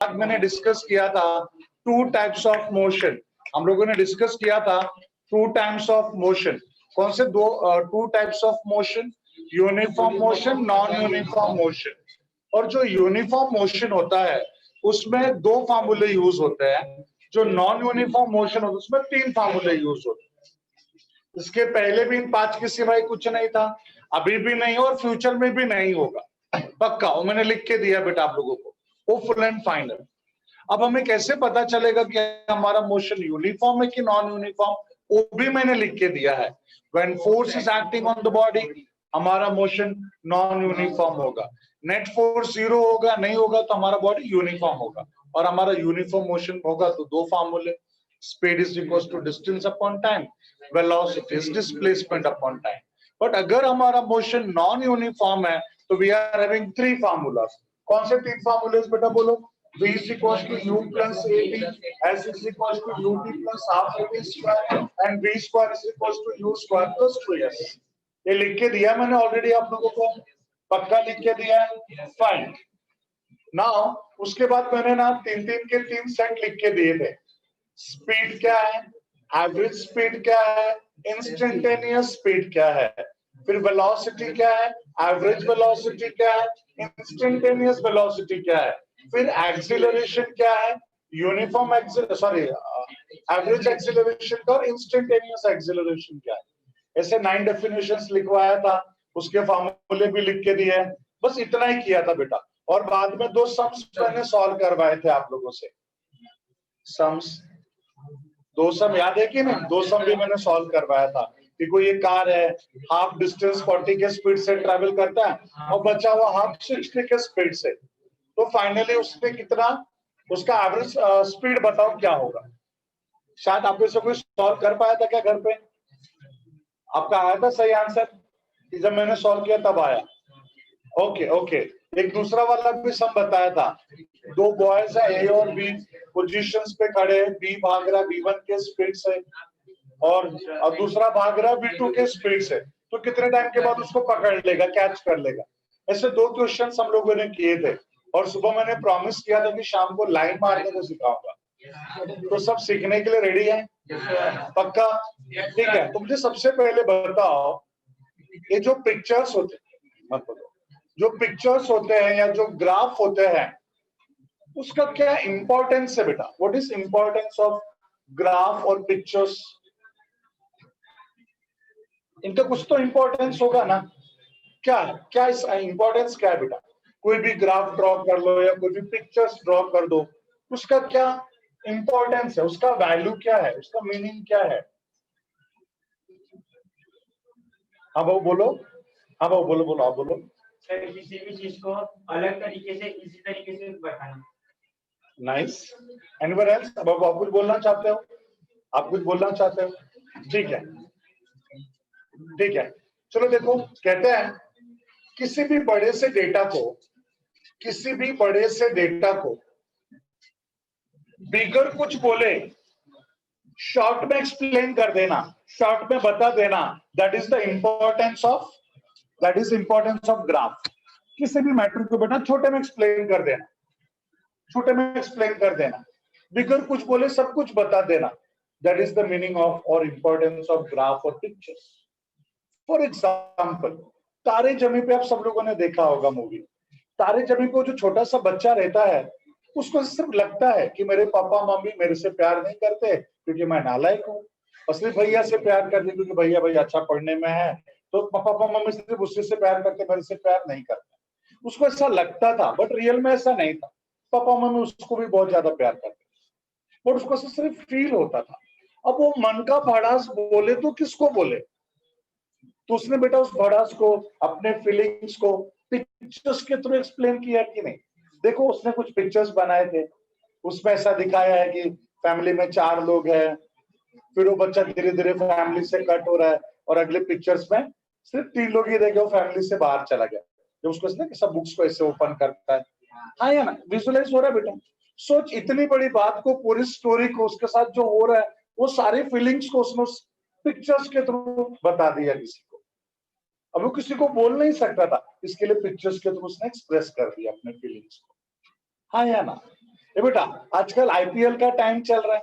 बाद मैंने डिस्कस किया था टू टाइप्स ऑफ मोशन। हम लोगों ने डिस्कस किया था टू टाइप्स ऑफ मोशन। कौन से दो two types of motion? Uniform motion, non uniform motion. और जो यूनिफॉर्म मोशन होता है उसमें दो फार्मूले यूज होते हैं, जो नॉन यूनिफॉर्म मोशन होता है उसमें तीन फार्मूले यूज होते हैं। इसके पहले भी इन पांच के सिवाय कुछ नहीं था, अभी भी नहीं और फ्यूचर में भी नहीं होगा, पक्का। वो मैंने लिख के दिया बेटा आप लोगों को, वो फुल एंड फाइनल। अब हमें कैसे पता चलेगा कि हमारा मोशन यूनिफॉर्म है कि नॉन यूनिफॉर्म? वो भी मैंने लिख के दिया है। When force is acting on the body, हमारा मोशन नॉन यूनिफॉर्म होगा। नेट फोर्स जीरो होगा, नहीं होगा तो हमारा बॉडी यूनिफॉर्म होगा। और हमारा यूनिफॉर्म मोशन होगा तो दो फार्मूले, speed is equal to distance upon time, velocity is displacement upon time. But अगर हमारा मोशन नॉन यूनिफॉर्म है तो we are having three formulas. कौन से तीन फार्मूलेस बेटा बोलो? V is equals to U plus AT, S is equals to UT plus half AT square, and V square is equals to U square plus 2S। ये लिख के दिया मैंने ऑलरेडी आप लोगों को, पक्का लिख के दिया है, फाइन। नाउ उसके बाद मैंने ना तीन तीन के तीन सेट लिख के दिए थे। स्पीड क्या है, एवरेज स्पीड क्या है, इंस्टेंटेनियस स्पीड क्या है, फिर वेलोसिटी क्या है, एवरेज वेलोसिटी क्या है, इंस्टेंटेनियस वेलोसिटी क्या है, फिर एक्सीलरेशन क्या है, यूनिफॉर्म एवरेज एक्सीलरेशन का और इंस्टेंटेनियस एक्सीलरेशन क्या है। ऐसे 9 डेफिनेशंस लिखवाया था, उसके फार्मूले भी लिख के दिए। बस इतना ही किया था बेटा। और बाद में दो सम्स मैंने सॉल्व करवाए थे आप लोगों से। सम्स, दो सम याद है कि नहीं? दो सम भी मैंने सॉल्व करवाया था कि कोई एक कार है, हाफ डिस्टेंस 40 के स्पीड से ट्रैवल करता है और बचा हुआ हाफ 60 के स्पीड से, तो फाइनली उसने कितना, उसका एवरेज स्पीड बताओ क्या होगा। शायद आप में से कोई सॉल्व कर पाया था क्या घर पे? आपका आया था सही आंसर? जब मैंने सॉल्व किया तब आया? Okay okay. एक दूसरा वाला भी सम बताया था, दो बॉयज है ए और बी, पोजीशंस पे खड़े हैं, बी भाग रहा B1 के स्पीड से और दूसरा भाग रहा B2 के स्पीड से, तो कितने टाइम के बाद उसको पकड़ लेगा, कैच कर लेगा। ऐसे दो क्वेश्चंस हम लोगों ने किए थे। और सुबह मैंने प्रॉमिस किया था कि शाम को लाइन मारने को सिखाऊंगा। तो सब सीखने के लिए रेडी है? पक्का? ठीक है। तो मुझे सबसे पहले बताओ, ये जो पिक्चर्स होते हैं, मत बोलो, जो पिक्चर्स होते हैं या जो ग्राफ होते हैं उसका क्या इंपॉर्टेंस है बेटा? What is importance of graph और पिक्चर्स? इनका कुछ तो इंपॉर्टेंस होगा ना? क्या है, क्या इसका इंपॉर्टेंस क्या है बेटा? कोई भी ग्राफ ड्रॉ कर लो या कोई भी पिक्चर्स ड्रॉ कर दो, उसका क्या इंपॉर्टेंस है, उसका वैल्यू क्या है, उसका मीनिंग क्या है? हाँ वो बोलो, हाँ वो बोलो बोलो, आप बोलो। सर किसी भी चीज को अलग तरीके से इसी तरीके से बताना। नाइस। Anyone else? अब आप कुछ बोलना चाहते हो? आप कुछ बोलना चाहते हो? ठीक है ठीक है। चलो देखो, कहते हैं किसी भी बड़े से डेटा को, किसी भी बड़े से डेटा को बिगर कुछ बोले शॉर्ट में एक्सप्लेन कर देना, शॉर्ट में बता देना, that is the importance of, that is importance of graph. किसी भी मैटर को बेटा छोटे में एक्सप्लेन कर देना, छोटे में एक्सप्लेन कर देना, बिगर कुछ बोले सब कुछ बता देना, that is the meaning of और इंपॉर्टेंस ऑफ ग्राफ और पिक्चर्स। फॉर एग्जाम्पल, तारे जमी पे आप सब लोगों ने देखा होगा मूवी। तारे जमी पे जो छोटा सा बच्चा रहता है उसको सिर्फ लगता है कि मेरे पापा मम्मी मेरे से प्यार नहीं करते क्योंकि मैं नालायक हूँ, और सिर्फ भैया से प्यार करते क्योंकि भैया भैया अच्छा पढ़ने में है, तो पापा मम्मी सिर्फ उससे से प्यार करते, मेरे से प्यार नहीं करते। उसको ऐसा लगता था, बट रियल में ऐसा नहीं था। पापा मम्मी उसको भी बहुत ज्यादा प्यार करते, बट उसको सिर्फ फील होता था। अब वो मन का भड़ास बोले तो किसको बोले? तो उसने बेटा उस भड़ास को, अपने फीलिंग्स को पिक्चर्स के थ्रू एक्सप्लेन किया कि नहीं? देखो उसने कुछ पिक्चर्स बनाए थे, उसमें ऐसा दिखाया है कि फैमिली में 4 लोग हैं, फिर वो बच्चा धीरे धीरे फैमिली से कट हो रहा है और अगले पिक्चर्स में सिर्फ 3 लोग ही रह गए, वो फैमिली से बाहर चला गया। जब उसको सब बुक्स को ऐसे ओपन करता है, हाँ या ना, विजुअलाइज हो रहा है बेटा? सोच, इतनी बड़ी बात को, पूरी स्टोरी को, उसके साथ जो हो रहा है वो सारी फीलिंग्स को उसने पिक्चर्स के थ्रू बता दिया किसी को। अब वो किसी को बोल नहीं सकता था, इसके लिए पिक्चर्स के थ्रू उसने एक्सप्रेस कर दिया अपने फीलिंग्स को, हाँ या ना? ये बेटा आजकल आईपीएल का टाइम चल रहा है,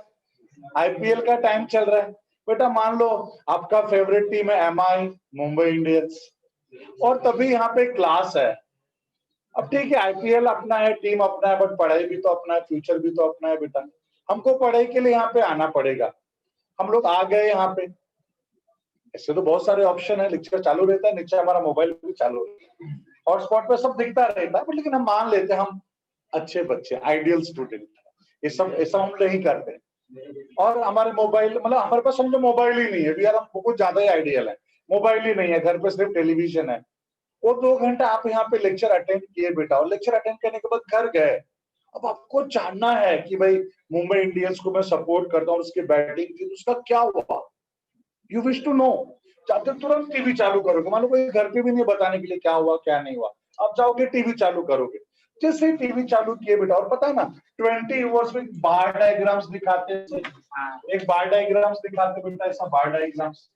आईपीएल का टाइम चल रहा है। बेटा मान लो आपका फेवरेट टीम है एमआई, मुंबई इंडियंस, और तभी यहाँ पे क्लास है। अब ठीक है आईपीएल अपना है, टीम अपना है, बट पढ़ाई भी तो अपना है, फ्यूचर भी तो अपना है बेटा। हमको पढ़ाई के लिए यहाँ पे आना पड़ेगा। हम लोग आ गए यहाँ पे, ऐसे तो बहुत सारे ऑप्शन है, लेक्चर चालू रहता है, नीचे हमारा मोबाइल भी चालू है, हॉटस्पॉट पे सब दिखता रहता है, बट लेकिन हम मान लेते हैं हम अच्छे बच्चे, आइडियल स्टूडेंट, ये सब हम नहीं करते। और हमारे मोबाइल, मतलब हमारे पास समझो मोबाइल ही नहीं है यार, हम बहुत ज्यादा ही आइडियल है, मोबाइल ही नहीं है, घर पे सिर्फ टेलीविजन है। वो 2 घंटा आप यहाँ पे लेक्चर अटेंड किए बेटा, और लेक्चर अटेंड करने के बाद घर गए। अब आपको जानना है कि भाई मुंबई इंडियंस को मैं सपोर्ट करता हूँ, उसकी बैटिंग थी, उसका क्या हुआ, यू विश टू नो। जाते तुरंत टीवी चालू करोगे, मान लो कोई घर पे भी नहीं बताने के लिए क्या हुआ क्या नहीं हुआ, आप जाओगे टीवी चालू करोगे। जैसे टीवी चालू किए बेटा, और पता है ना 20 ओवर्स में बार डायग्राम्स दिखाते हैं, एक बार डायग्राम्स दिखाते बेटा, ऐसा बार डायग्राम्स,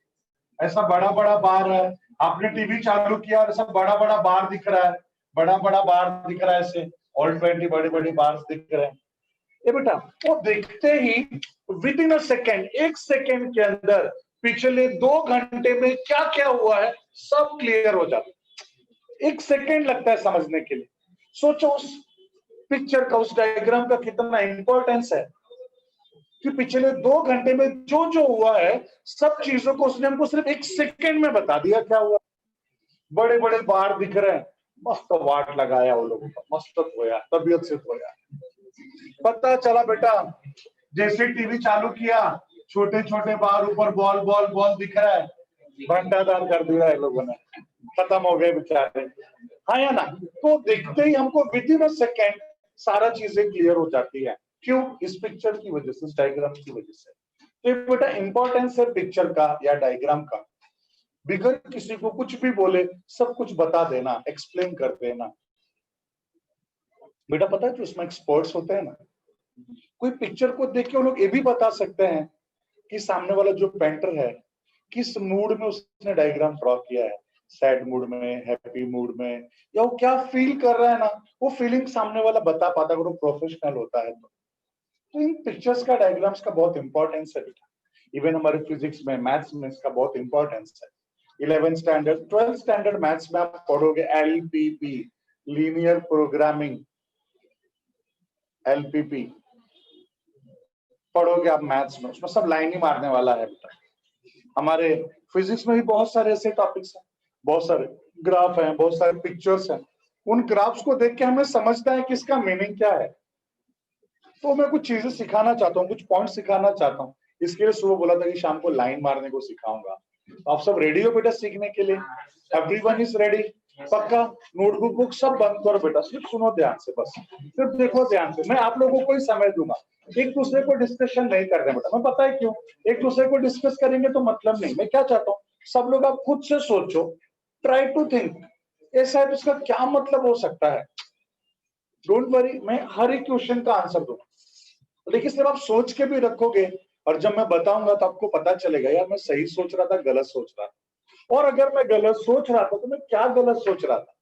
ऐसा बड़ा बड़ा बार है, आपने टीवी चालू किया और ऐसा बड़ा बड़ा बार दिख रहा है, बड़ा बड़ा बार दिख रहा है, ऐसे ऑल 20 बड़े बड़े बार दिख रहे हैं। ये बेटा वो देखते ही within a second, 1 second के अंदर पिछले 2 घंटे में क्या क्या हुआ है सब क्लियर हो जाता है। 1 सेकेंड लगता है समझने के लिए। सोचो उस पिक्चर का, उस डायग्राम का कितना इंपॉर्टेंस है कि पिछले 2 घंटे में जो जो हुआ है सब चीजों को उसने हमको सिर्फ 1 सेकेंड में बता दिया क्या हुआ। बड़े बड़े बार दिख रहे हैं, मस्त वाट लगाया वो लोगों का, मस्त होया, तबीयत से होया। पता चला बेटा जैसे टीवी चालू किया, छोटे छोटे बार ऊपर बॉल बॉल बॉल दिख रहा है, भंडादार कर दिया है लोगों ने, खत्म हो गए बेचारे। हाँ या ना? तो देखते ही हमको विद इन अ सेकेंड सारा चीजें क्लियर हो जाती है। क्यों? इस पिक्चर की वजह से, इस डायग्राम की वजह से। तो बेटा इंपॉर्टेंस है पिक्चर का या डायग्राम का, बिगर किसी को कुछ भी बोले सब कुछ बता देना, एक्सप्लेन कर देना। बेटा पता है जो इसमें एक्सपर्ट्स होते हैं ना, कोई पिक्चर को देख के वो लोग ये भी बता सकते हैं कि सामने वाला जो पेंटर है किस मूड में उसने डायग्राम ड्रॉ किया है, सैड मूड में, हैप्पी मूड में, या वो क्या फील कर रहा है ना, वो फीलिंग सामने वाला बता पाता अगर वो प्रोफेशनल होता है तो इन पिक्चर्स का, डायग्राम्स का बहुत इंपॉर्टेंस है बेटा। इवन हमारे फिजिक्स में, मैथ्स में इसका बहुत इंपॉर्टेंस है। 11th standard, 12th standard maths में आप पढ़ोगे एलपीपी, लीनियर प्रोग्रामिंग, एलपीपी पढ़ोगे आप मैथ्स में, उसमें सब लाइन ही मारने वाला है बेटा। हमारे फिजिक्स में भी बहुत सारे ऐसे टॉपिक्स हैं, बहुत सारे ग्राफ हैं, बहुत सारे पिक्चर्स हैं, उन ग्राफ्स को देख के हमें समझता है कि इसका मीनिंग क्या है। तो मैं कुछ चीजें सिखाना चाहता हूँ, कुछ पॉइंट सिखाना चाहता हूँ, इसके लिए सुबह बोला था कि शाम को लाइन मारने को सिखाऊंगा। तो आप सब रेडी हो बेटा सीखने के लिए? Everyone is ready? पक्का? नोटबुक बुक सब बंद करो बेटा, सिर्फ सुनो ध्यान से, बस सिर्फ देखो ध्यान से। मैं आप लोगों को ही समय दूंगा, एक दूसरे को डिस्कशन नहीं कर रहे बेटा। मैं पता है क्यों? एक दूसरे को डिस्कस करेंगे तो मतलब नहीं। मैं क्या चाहता हूँ, सब लोग आप खुद से सोचो, ट्राई टू थिंक, ऐसा है इसका क्या मतलब हो सकता है। डोंट वरी, मैं हर एक क्वेश्चन का आंसर दूंगा, लेकिन सिर्फ आप सोच के भी रखोगे, और जब मैं बताऊंगा तो आपको पता चलेगा यार मैं सही सोच रहा था, गलत सोच रहा था, और अगर मैं गलत सोच रहा था तो मैं क्या गलत सोच रहा था,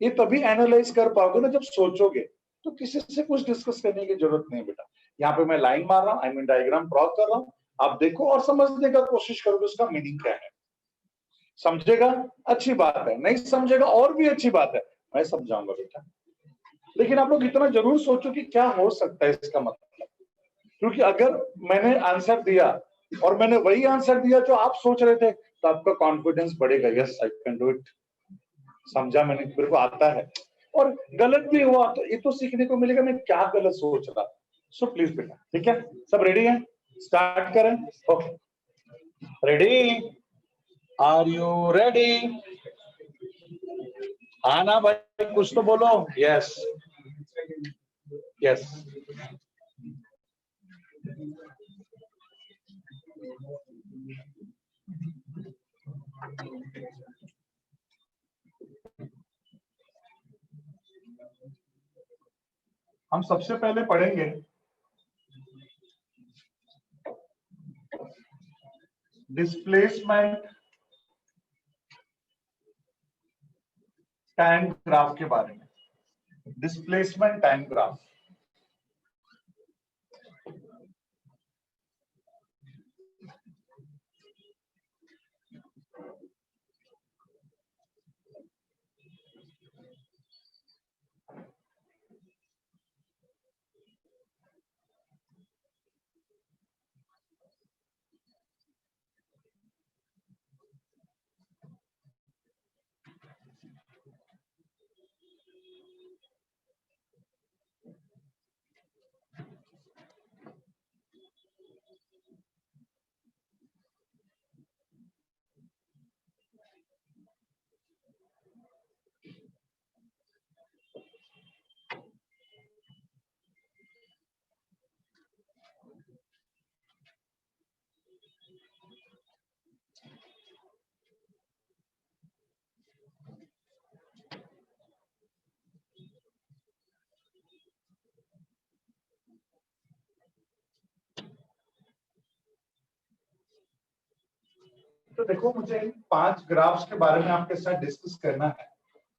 ये तभी एनालाइज कर पाओगे ना जब सोचोगे। तो किसी से कुछ डिस्कस करने की जरूरत नहीं बेटा। यहाँ पे मैं लाइन मार रहा हूँ, आई मीन डायग्राम ड्रॉ कर रहा हूँ, आप देखो और समझने का कोशिश करोगे उसका मीनिंग क्या है। समझेगा अच्छी बात है, नहीं समझेगा और भी अच्छी बात है, मैं समझाऊंगा बेटा। लेकिन आप लोग इतना जरूर सोचो कि क्या हो सकता है इसका मतलब, क्योंकि अगर मैंने आंसर दिया और मैंने वही आंसर दिया जो आप सोच रहे थे तो आपका कॉन्फिडेंस बढ़ेगा, yes I can do it, समझा मैंने, मेरे को आता है। और गलत भी हुआ तो ये तो सीखने को मिलेगा मैं क्या गलत सोच रहा। सो प्लीज बेटा, ठीक है, सब रेडी हैं? स्टार्ट करें? Okay, ready? Are you ready? हाँ ना भाई, कुछ तो बोलो। Yes yes. हम सबसे पहले पढ़ेंगे डिस्प्लेसमेंट टाइम ग्राफ के बारे में। डिस्प्लेसमेंट टाइम ग्राफ, तो देखो मुझे 5 ग्राफ्स के बारे में आपके साथ डिस्कस करना है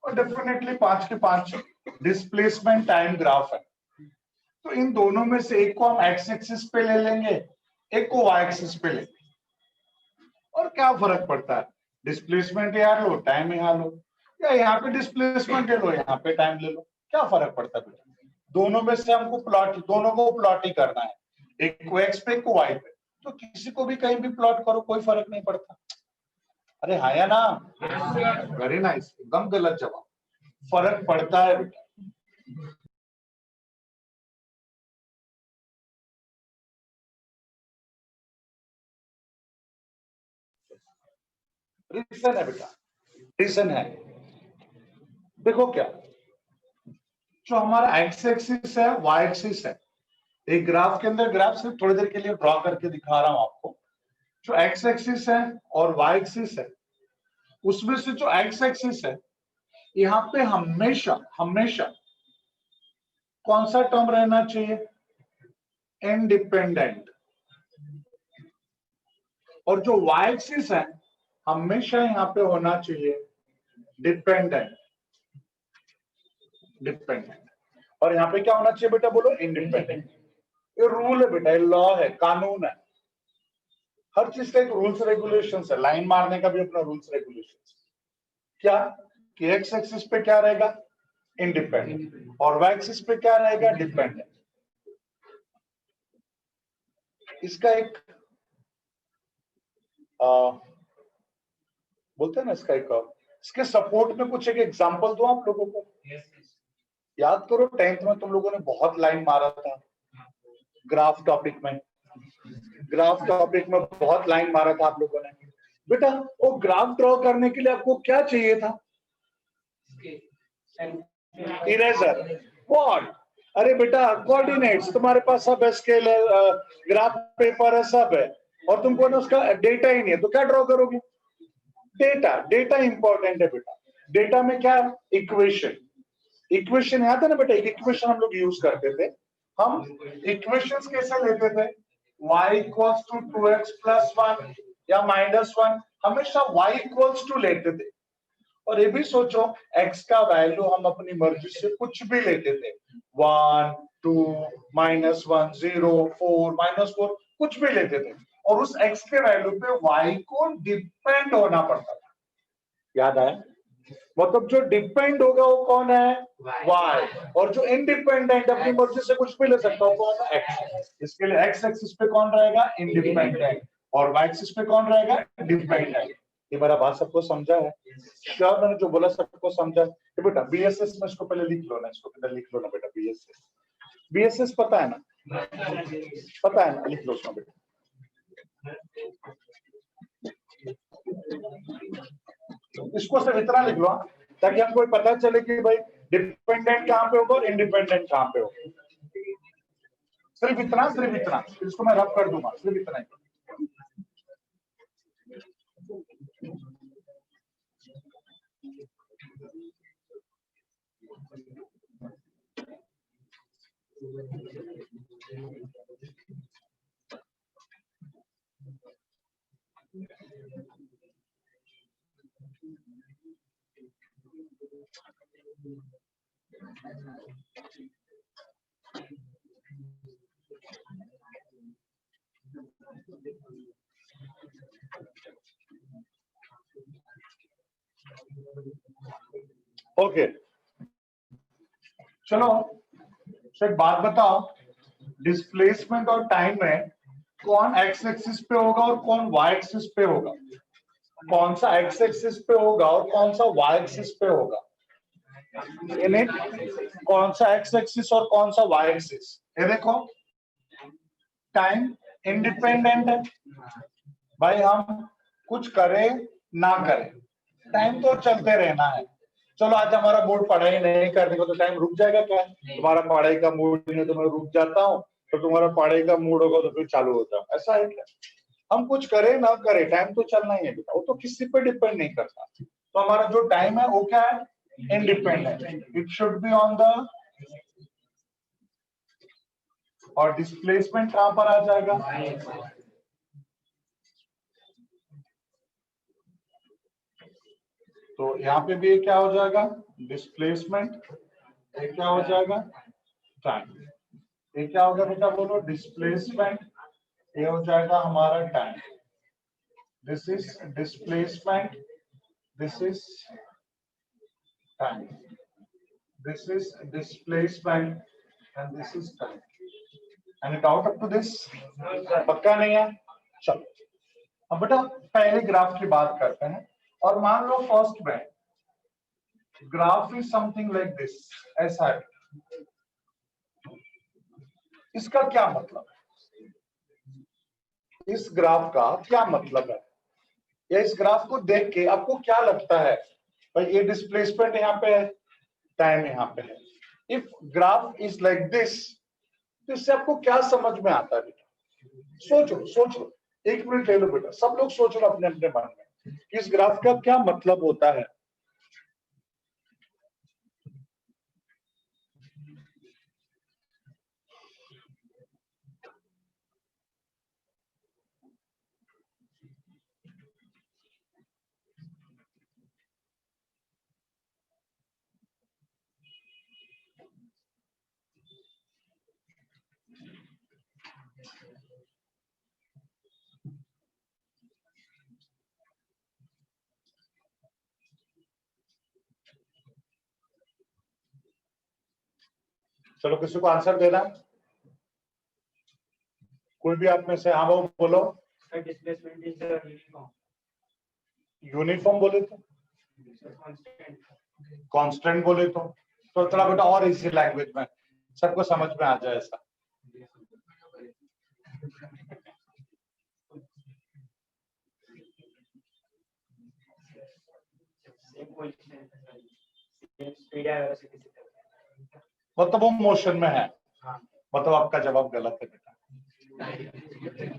और डेफिनेटली 5 के 5 डिस्प्लेसमेंट टाइम ग्राफ है। तो इन दोनों में से एक को हम एक्स एक्सिस पे ले लेंगे, एक को वाई एक्सिस पे लेंगे। और क्या फर्क पड़ता है, डिस्प्लेसमेंट यहाँ लो, टाइम यहाँ लो, या यहाँ पे डिस्प्लेसमेंट ले लो, यहाँ पे टाइम ले लो, क्या फर्क पड़ता है बेटा? दोनों में से हमको प्लॉट, दोनों को प्लॉट ही करना है, एक को एक्स पे एक को वाई पे। तो किसी को भी कहीं भी प्लॉट करो, कोई फर्क नहीं पड़ता। अरे हाँ या ना? वेरी नाइस, एकदम गलत जवाब। फर्क पड़ता है बेटा। रीजन है बेटा, रीजन है। देखो क्या, जो हमारा एक्स एक्सिस है, वाई एक्सिस है, एक ग्राफ के अंदर, ग्राफ सिर्फ थोड़ी देर के लिए ड्रॉ करके दिखा रहा हूं आपको। जो एक्स एक्सिस है और वाई एक्सिस है, उसमें से जो एक्स एक्सिस है, यहाँ पे हमेशा हमेशा कौन सा टर्म रहना चाहिए? इंडिपेंडेंट। और जो वाई एक्सिस है, हमेशा यहाँ पे होना चाहिए डिपेंडेंट। डिपेंडेंट। और यहाँ पे क्या होना चाहिए बेटा, बोलो? इंडिपेंडेंट। ये रूल है बेटा, ये लॉ है, कानून है। हर चीज का एक रूल्स रेगुलेशंस है, लाइन मारने का भी अपना रूल्स रेगुलेशंस। क्या कि एक्स एक्सिस पे क्या रहेगा? इंडिपेंडेंट। और वाई एक्सिस पे क्या रहेगा? डिपेंडेंट। इसका एक बोलते हैं ना, इसका एक, इसके सपोर्ट में कुछ एक एग्जांपल दो आप लोगों को। याद करो 10th में तुम लोगों ने बहुत लाइन मारा था ग्राफ टॉपिक में। ग्राफ टॉपिक में बहुत लाइन मारा था आप लोगों ने। बेटा वो ग्राफ ड्रॉ करने के लिए आपको क्या चाहिए था? इरेजर। व्हाट? अरे बेटा कोऑर्डिनेट्स तुम्हारे पास सब है, स्केल है, ग्राफ पेपर है, सब है, और तुमको ना उसका डेटा ही नहीं है, तो क्या ड्रॉ करोगे? डेटा। डेटा इंपॉर्टेंट है बेटा। डेटा में क्या? इक्वेशन। इक्वेशन याद है ना बेटा? एक इक्वेशन हम लोग यूज करते थे। हम इक्वेशंस कैसे लेते थे? y equals to 2x plus 1 या माइनस 1, हमेशा y इक्वल्स टू लेते थे। और ये भी सोचो, x का वैल्यू हम अपनी मर्जी से कुछ भी लेते थे, 1 2 -1 0 4 -4, कुछ भी लेते थे, और उस x के वैल्यू पे y को डिपेंड होना पड़ता था। याद आया? मतलब जो डिपेंड होगा वो कौन है? y। और जो इंडिपेंडेंट अपनी मर्जी से कुछ भी ले सकता है, कौन है? x। इसके लिए x एक्सिस पे कौन रहेगा? इंडिपेंडेंट। और y एक्सिस पे कौन रहेगा? डिपेंडेंट। ये मेरा बात सबको समझा है? श्योर, मैंने जो बोला सबको समझा है? तो बेटा बीएसएस में इसको पहले लिख लो ना, इसको पहले लिख लो ना बेटा, बीएसएस। बीएसएस पता है ना? पता है ना? लिख लो उसमें बेटा। इसको सिर्फ इतना लिख लो, ताकि हमको पता चले कि भाई डिपेंडेंट कहां पे होगा और इंडिपेंडेंट कहां पे होगा। सिर्फ इतना, सिर्फ इतना। इसको मैं रब कर दूंगा, सिर्फ इतना ही। ओके, चलो एक बात बताओ, डिस्प्लेसमेंट और टाइम में कौन एक्स एक्सिस पे होगा और कौन वाई एक्सिस पे होगा? कौन सा एक्स एक्सिस पे होगा और कौन सा वाई एक्सिस पे होगा? यानी कौन सा एक्स एक्सिस और कौन सा वाई एक्सिस? ये देखो, टाइम इंडिपेंडेंट है भाई, हम कुछ करें ना करें, टाइम तो चलते रहना है। चलो आज हमारा मूड पढ़ाई नहीं करने को, तो टाइम रुक जाएगा क्या? तुम्हारा पढ़ाई का मूड नहीं है तो मैं रुक जाता हूँ, तो तुम्हारा पढ़ाई का मूड होगा तो फिर चालू हो जाओ, ऐसा है क्या? हम कुछ करें ना करें, टाइम तो चलना ही है बेटा, वो तो किसी पे डिपेंड नहीं करता। तो हमारा जो टाइम है वो क्या है? Independent. It should be on the, और डिस्प्लेसमेंट कहां पर आ जाएगा? तो यहाँ पे भी ये क्या हो जाएगा, डिस्प्लेसमेंट, ये क्या हो जाएगा, टाइम। ये क्या होगा बेटा बोलो, डिस्प्लेसमेंट, ये हो जाएगा हमारा time. This is displacement, this is time, this is displacement and this is time. Any doubt up to this? पक्का नहीं है? चलो अब बेटा पहले ग्राफ की बात करते हैं। और मान लो फर्स्ट में graph is something like this, ऐसा है। इसका क्या मतलब है, इस ग्राफ का क्या मतलब है, या इस ग्राफ को देख के आपको क्या लगता है? भाई ये डिस्प्लेसमेंट यहाँ पे है, टाइम यहाँ पे है। If graph is like this, तो इससे आपको क्या समझ में आता है बेटा? सोचो सोचो, एक मिनट ले लो बेटा, सब लोग सोच लो अपने अपने मन में, इस ग्राफ का क्या मतलब होता है। चलो किसी को आंसर देना, कोई भी आप में से, हाँ वो बोलो। Displacement is uniform. यूनिफॉर्म बोले तो, कांस्टेंट। कांस्टेंट बोले तो थोड़ा बेटा और इजी लैंग्वेज में सबको समझ में आ जाए ऐसा। मतलब वो मोशन में है, मतलब आपका जवाब गलत है बेटा,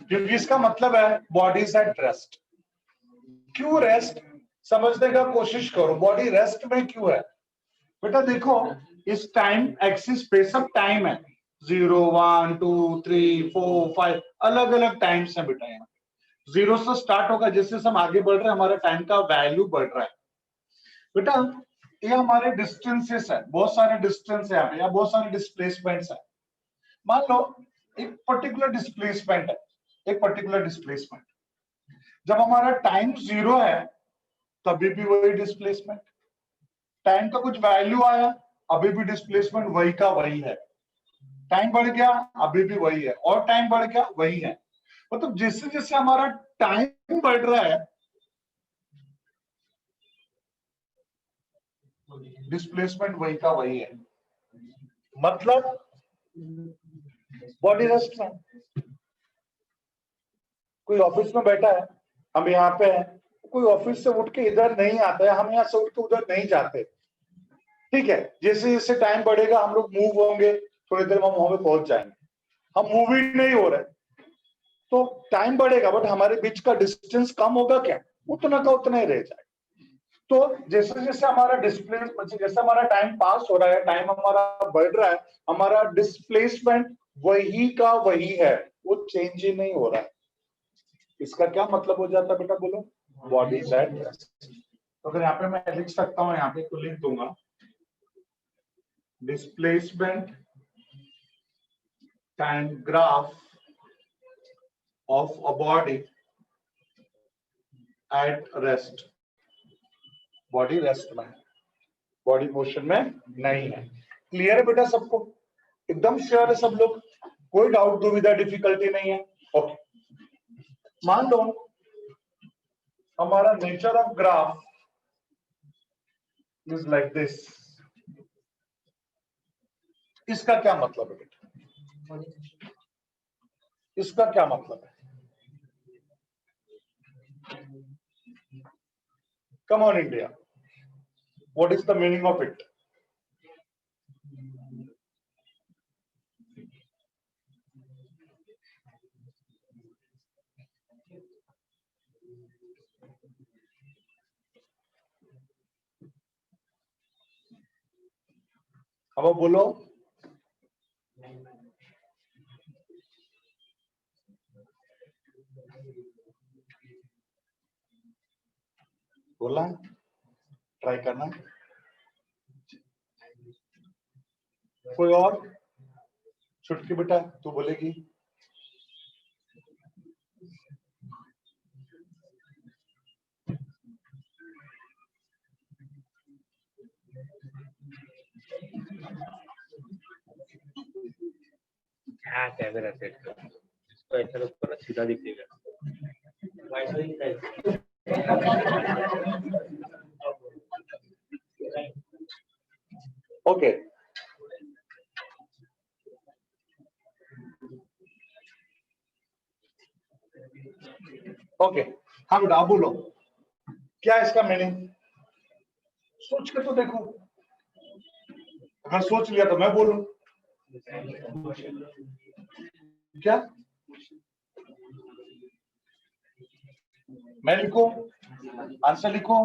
क्योंकि इसका मतलब है बॉडी इज एट रेस्ट। क्यों रेस्ट, समझने का कोशिश करो, बॉडी रेस्ट में क्यों है बेटा? देखो इस टाइम एक्सिस पे सब टाइम है, 0 1 2 3 4 5 अलग अलग टाइम्स है बेटा। यहाँ जीरो से स्टार्ट होगा, जैसे हम आगे बढ़ रहे हैं हमारा टाइम का वैल्यू बढ़ रहा है बेटा। ये हमारे डिस्टेंसेस है, बहुत सारे डिस्टेंस है यहाँ पे, या बहुत सारे डिस्प्लेसमेंट्स है। मान लो एक पर्टिकुलर डिस्प्लेसमेंट है, एक पर्टिकुलर डिस्प्लेसमेंट, जब हमारा टाइम 0 है तभी भी वही डिस्प्लेसमेंट, टाइम का कुछ वैल्यू आया अभी भी डिस्प्लेसमेंट वही का वही है, टाइम बढ़ गया अभी भी वही है, और टाइम बढ़ गया वही है। मतलब जैसे जैसे हमारा टाइम बढ़ रहा है डिस्प्लेसमेंट वही का वही है। मतलब बॉडी रेस्ट में, कोई ऑफिस में बैठा है, हम यहाँ पे हैं, कोई ऑफिस से उठ के इधर नहीं आता है, हम यहाँ से उठ के उधर नहीं जाते, ठीक है। जैसे जैसे टाइम बढ़ेगा हम लोग मूव होंगे, थोड़ी देर में हम वहां पे पहुंच जाएंगे, हम मूव ही नहीं हो रहे, तो टाइम बढ़ेगा बट हमारे बीच का डिस्टेंस कम होगा क्या? उतना का उतना ही रह जाएगा। तो जैसे जैसे हमारा डिस्प्लेसमेंट, जैसे हमारा टाइम पास हो रहा है, टाइम हमारा बढ़ रहा है, हमारा डिस्प्लेसमेंट वही का वही है, वो चेंज ही नहीं हो रहा है। इसका क्या मतलब हो जाता है बेटा बोलो, बॉडी दैट रेस्ट। तो अगर यहाँ पे मैं लिख सकता हूँ, यहाँ पे तो लिख दूंगा displacement time graph of a body at rest. Body rest में है, बॉडी मोशन में नहीं है। क्लियर है बेटा सबको? एकदम श्योर है सब लोग? कोई डाउट दुविधा डिफिकल्टी नहीं है? ओके, मान लो हमारा nature of graph is like this. इसका क्या मतलब है बेटा? इसका क्या मतलब है? Come on India, what is the meaning of it? अब बोलो। बोला ट्राई करना। कोई और? छुटकी बेटा तू बोलेगी। हाँ कैमरा सेट कर, इसको ऐसा रखो ना सीधा दिखेगा। वैसे ही कैसे? ओके ओके, हाँ बेटा आप बोलो क्या है इसका मीनिंग? सोच के तो देखो, अगर सोच लिया तो मैं बोलूं क्या? मैं लिखो, आंसर लिखो।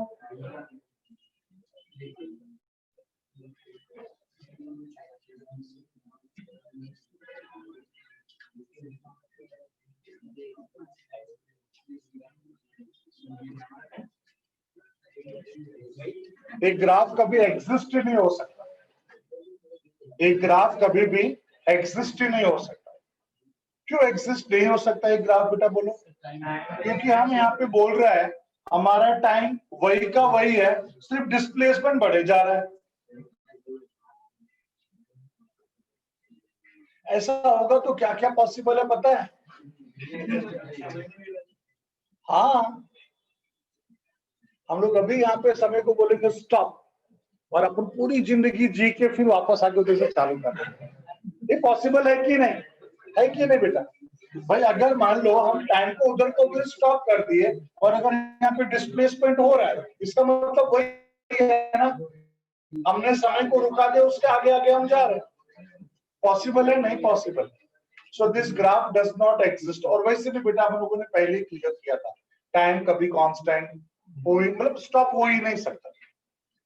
एक ग्राफ कभी एग्जिस्ट ही नहीं हो सकता, एक ग्राफ कभी भी एग्जिस्ट ही नहीं हो सकता। क्यों एग्जिस्ट नहीं हो सकता एक ग्राफ बेटा बोलो? क्योंकि हम यहाँ पे बोल रहा है हमारा टाइम वही का वही है, सिर्फ डिस्प्लेसमेंट बढ़े जा रहा है। ऐसा होगा तो क्या क्या पॉसिबल है पता है? हाँ, हम लोग अभी यहाँ पे समय को बोलेंगे स्टॉप, और अपन पूरी जिंदगी जी के फिर वापस आके उधर से चालू कर देंगे। ये पॉसिबल है कि नहीं? है कि नहीं बेटा? भाई अगर मान लो हम टाइम को उधर को उधर स्टॉप कर दिए और अगर यहाँ पे डिस्प्लेसमेंट हो रहा है, इसका मतलब वही है ना, हमने समय को रुका दिया, उसके आगे आगे हम जा रहे हैं। पॉसिबल है? नहीं possible. So this graph does not exist. और वैसे भी बेटा हम लोगों ने पहले ही क्लियर किया था, टाइम कभी कांस्टेंट हो ही, मतलब स्टॉप हो ही नहीं सकता,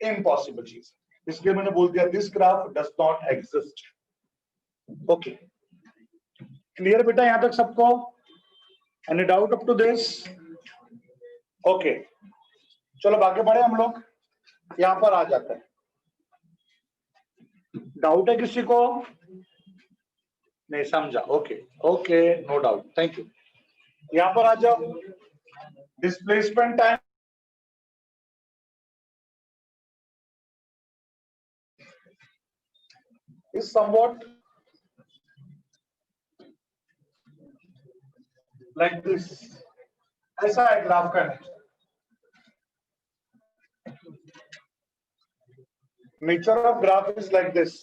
इम्पॉसिबल चीज। इसलिए मैंने बोल दिया this graph does not exist. Okay, clear बेटा यहां तक सबको? Any doubt up to this? Okay, चलो आगे बढ़े हम लोग, यहां पर आ जाते हैं। डाउट है किसी को? नहीं समझा? Okay okay, no doubt, thank you. यहां पर आ जाओ। Displacement time is somewhat like this. ऐसा है ग्राफ का nature of graph is like this.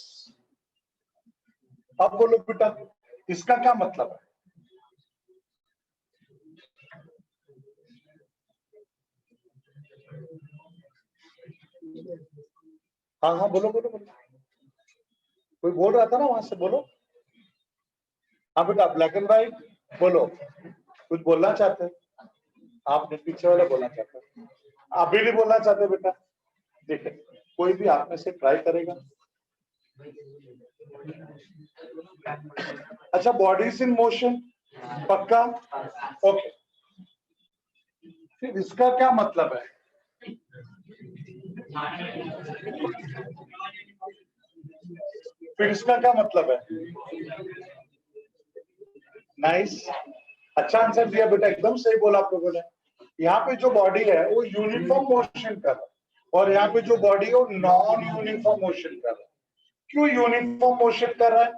अब बोलो बेटा इसका क्या मतलब है? हाँ हाँ बोलो बोलो बोलो, कोई बोल रहा था ना वहां से, बोलो। हाँ बेटा ब्लैक एंड व्हाइट बोलो, कुछ बोलना चाहते हैं आप? पीछे वाले बोलना चाहते हैं? आप भी नहीं बोलना चाहते बेटा? देखिए कोई भी आप में से ट्राई करेगा। अच्छा, बॉडी इज इन मोशन, पक्का? ओके, फिर इसका क्या मतलब है? फिर इसका क्या मतलब है? नाइस, अच्छा आंसर दिया बेटा, एकदम सही बोला आप लोगों ने। यहाँ पे जो बॉडी है वो यूनिफॉर्म मोशन कर रहा है, और यहाँ पे जो बॉडी है वो नॉन यूनिफॉर्म मोशन कर रहा है। क्यों यूनिफॉर्म मोशन कर रहा है?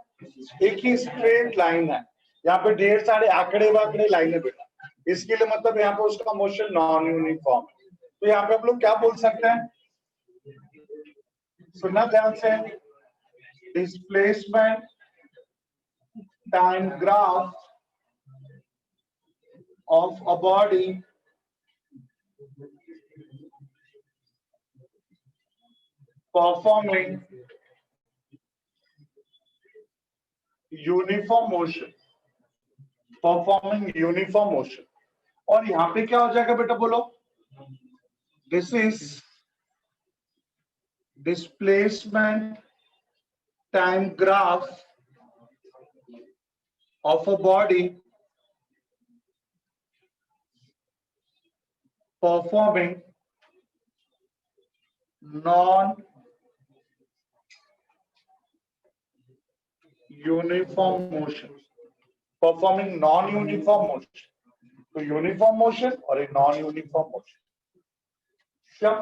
एक ही स्ट्रेट लाइन है, यहाँ पे ढेर सारे आंकड़े वाकड़े लाइन है बेटा, इसके लिए मतलब यहाँ पे उसका मोशन नॉन यूनिफॉर्म है। तो यहाँ पे हम लोग क्या बोल सकते हैं? सुनना ध्यान से, displacement time graph of a body performing uniform motion, और यहां पे क्या हो जाएगा बेटा बोलो? This is displacement time graph of a body performing non uniform motion, performing non uniform motion. तो यूनिफॉर्म मोशन और एक नॉन यूनिफॉर्म मोशन। क्या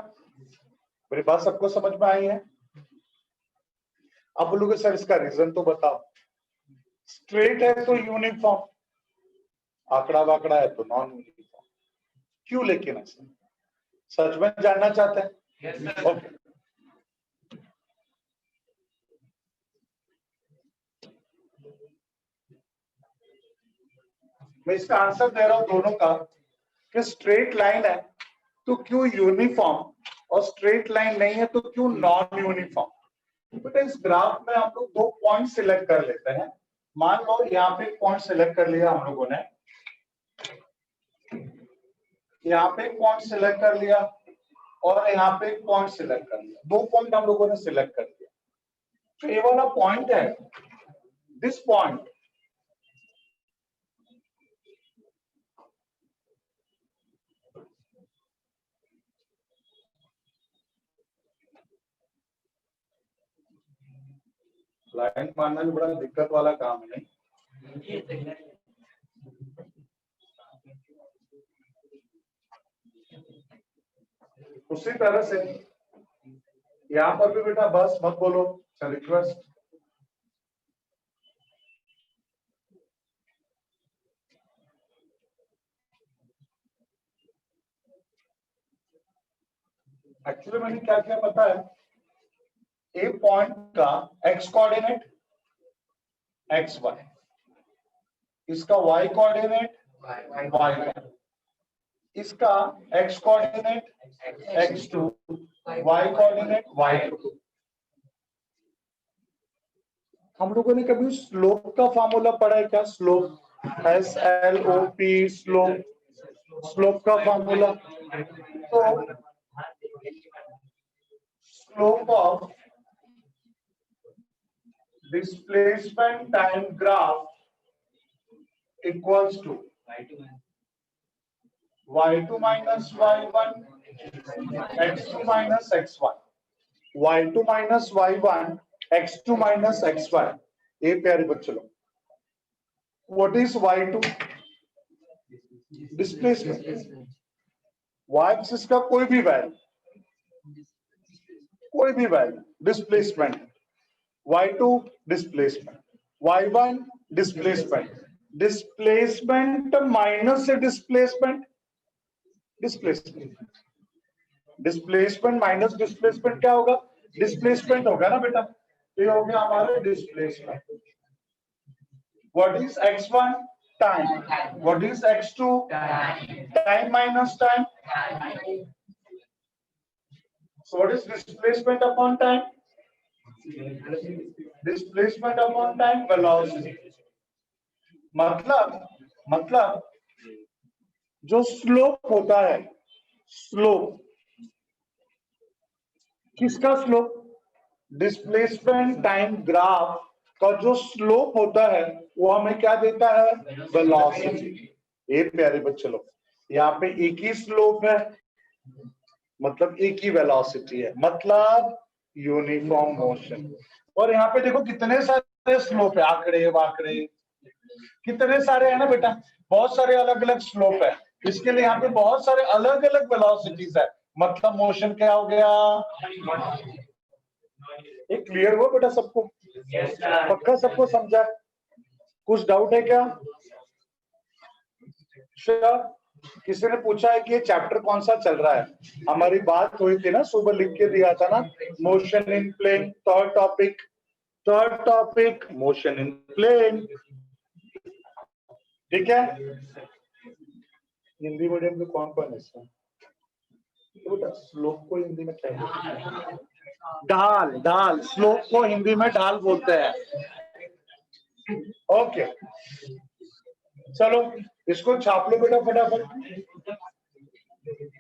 मेरी बात सबको समझ में आई है? अब बोलोगे सर इसका रीजन तो बताओ। स्ट्रेट है तो यूनिफॉर्म, आंकड़ा वाकड़ा है तो नॉन यूनिफॉर्म। क्यों लेकिन ऐसा? सच में जानना चाहते हैं? ओके। मैं इसका आंसर दे रहा हूं दोनों का कि स्ट्रेट लाइन है तो क्यों यूनिफॉर्म, और स्ट्रेट लाइन नहीं है तो क्यों नॉन यूनिफॉर्म। बेटा इस ग्राफ में हम लोग 2 पॉइंट सिलेक्ट कर लेते हैं। मान लो यहाँ पे एक पॉइंट सिलेक्ट कर लिया हम लोगों ने, यहाँ पे एक पॉइंट सिलेक्ट कर लिया और यहाँ पे एक पॉइंट सिलेक्ट कर लिया। 2 पॉइंट हम लोगों ने सिलेक्ट कर दिया। तो ये वाला पॉइंट है, दिस पॉइंट लाइन मानना भी बड़ा दिक्कत वाला काम है। उसी तरह से यहाँ पर भी बेटा बस मत बोलो, रिक्वेस्ट। एक्चुअली मैंने क्या किया पता है, ए पॉइंट का एक्स कोऑर्डिनेट x1, इसका y कोऑर्डिनेट y1, इसका x coordinate x2, y coordinate y2। हम लोगों ने कभी स्लोप का फॉर्मूला पढ़ा है क्या? स्लोप, SLOP, स्लोप, स्लोप का फॉर्मूला। तो slope of displacement time graph equals to y2 minus y1 x2 minus x1, y2 minus y1 x2 minus x1। ये प्यारे बच्चों लोग, what is y2? Displacement. y axis का कोई भी value displacement, y2 displacement, y1 displacement, displacement minus displacement, displacement minus displacement क्या होगा? Displacement होगा ना बेटा। ये हो गया हमारा displacement. What is x1? Time. What is x2? Time minus time. So what is displacement upon time? Displacement upon time velocity. मतलब जो स्लोप होता है, स्लोप किसका स्लोप? डिस्प्लेसमेंट टाइम ग्राफ का जो स्लोप होता है वो हमें क्या देता है? वेलोसिटी। ये प्यारे बच्चे लोग, यहाँ पे एक ही स्लोप है, मतलब एक ही वेलोसिटी है, मतलब यूनिफॉर्म मोशन। और यहाँ पे देखो कितने सारे स्लोप है, आंकड़े वाकड़े कितने सारे है ना बेटा, बहुत सारे अलग अलग स्लोप है। इसके लिए यहाँ पे बहुत सारे अलग अलग वेलोसिटीज है, मतलब मोशन क्या हो गया? ये क्लियर हुआ बेटा सबको? पक्का सबको समझा? कुछ डाउट है क्या? किसी ने पूछा है कि ये चैप्टर कौन सा चल रहा है? हमारी बात हुई थी ना, सुबह लिख के दिया था ना, motion in plane. Third topic motion in plane. ठीक है? हिंदी मीडियम में कौन कौन है इसमें? तो स्लोप को हिंदी में क्या बोलते हैं? ढाल। स्लोप को हिंदी में ढाल बोलते हैं। ओके, चलो इसको छाप लो बेटा फटाफट।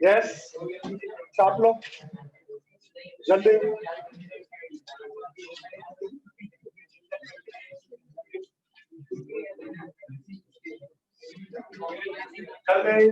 यस, छाप लो जल्दी। जल्दी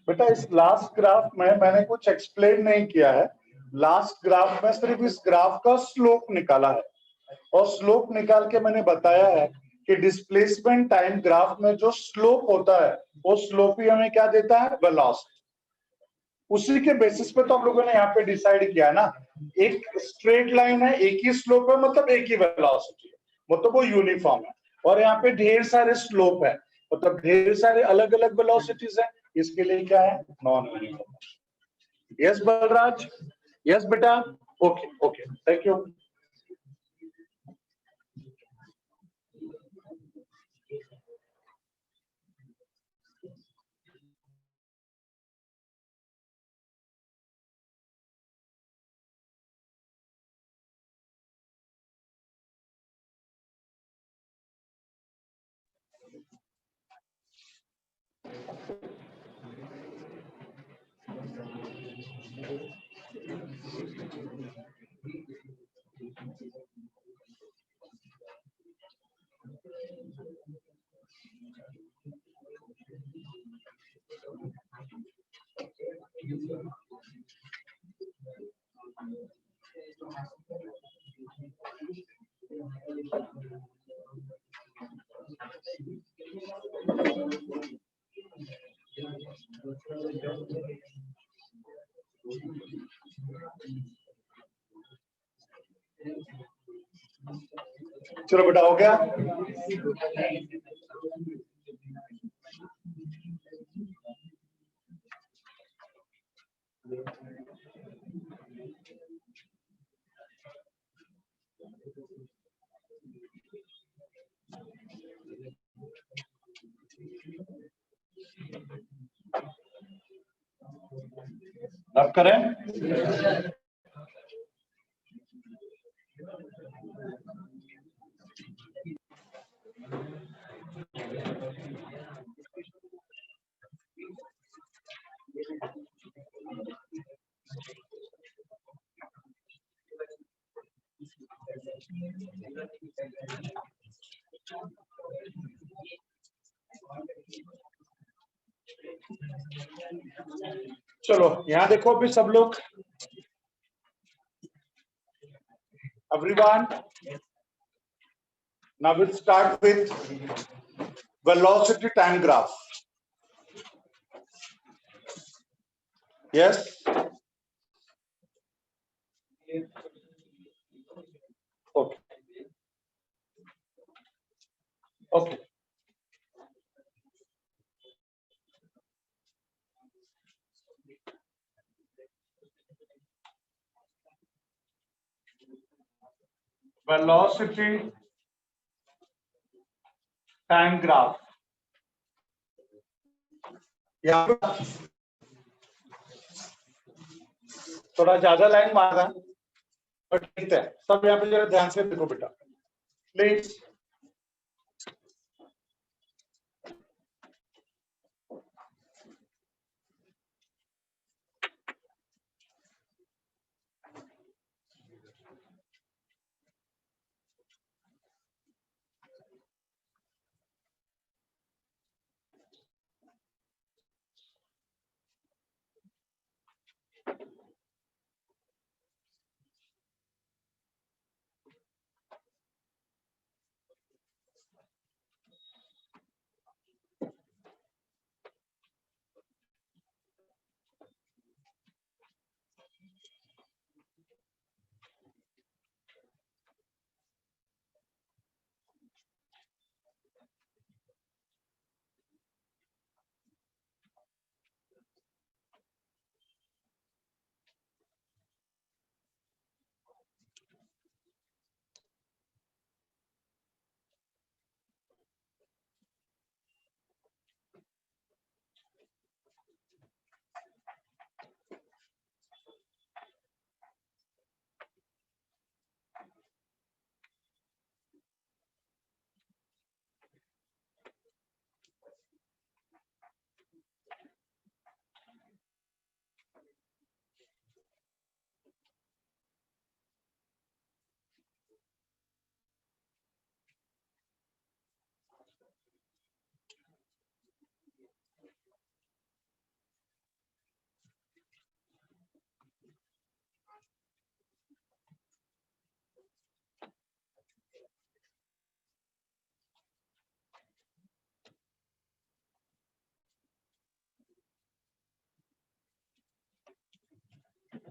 बेटा इस लास्ट ग्राफ में मैंने कुछ एक्सप्लेन नहीं किया है। लास्ट ग्राफ में सिर्फ इस ग्राफ का स्लोप निकाला है और स्लोप निकाल के मैंने बताया है कि डिस्प्लेसमेंट टाइम ग्राफ में जो स्लोप होता है वो स्लोप ही हमें क्या देता है, वेलोसिटी। उसी के बेसिस पे तो हम लोगों ने यहाँ पे डिसाइड किया ना, एक स्ट्रेट लाइन है, एक ही स्लोप है, मतलब एक ही वेलोसिटी है, मतलब वो यूनिफॉर्म है। और यहाँ पे ढेर सारे स्लोप है, मतलब ढेर सारे अलग अलग वेलोसिटीज है, इसके लिए क्या है, non uniform. Yes Balraj, yes बेटा, ओके ओके, थैंक यू। चलो बेटा, हो गया। अब करें, चलो यहाँ देखो अभी सब लोग, everyone, now we'll start with velocity time graph. Yes. Okay. Okay. Velocity time graph. यहाँ पे थोड़ा ज्यादा लाइन मारा, बट ठीक है। सब यहाँ पे जरा ध्यान से देखो बेटा, प्लीज।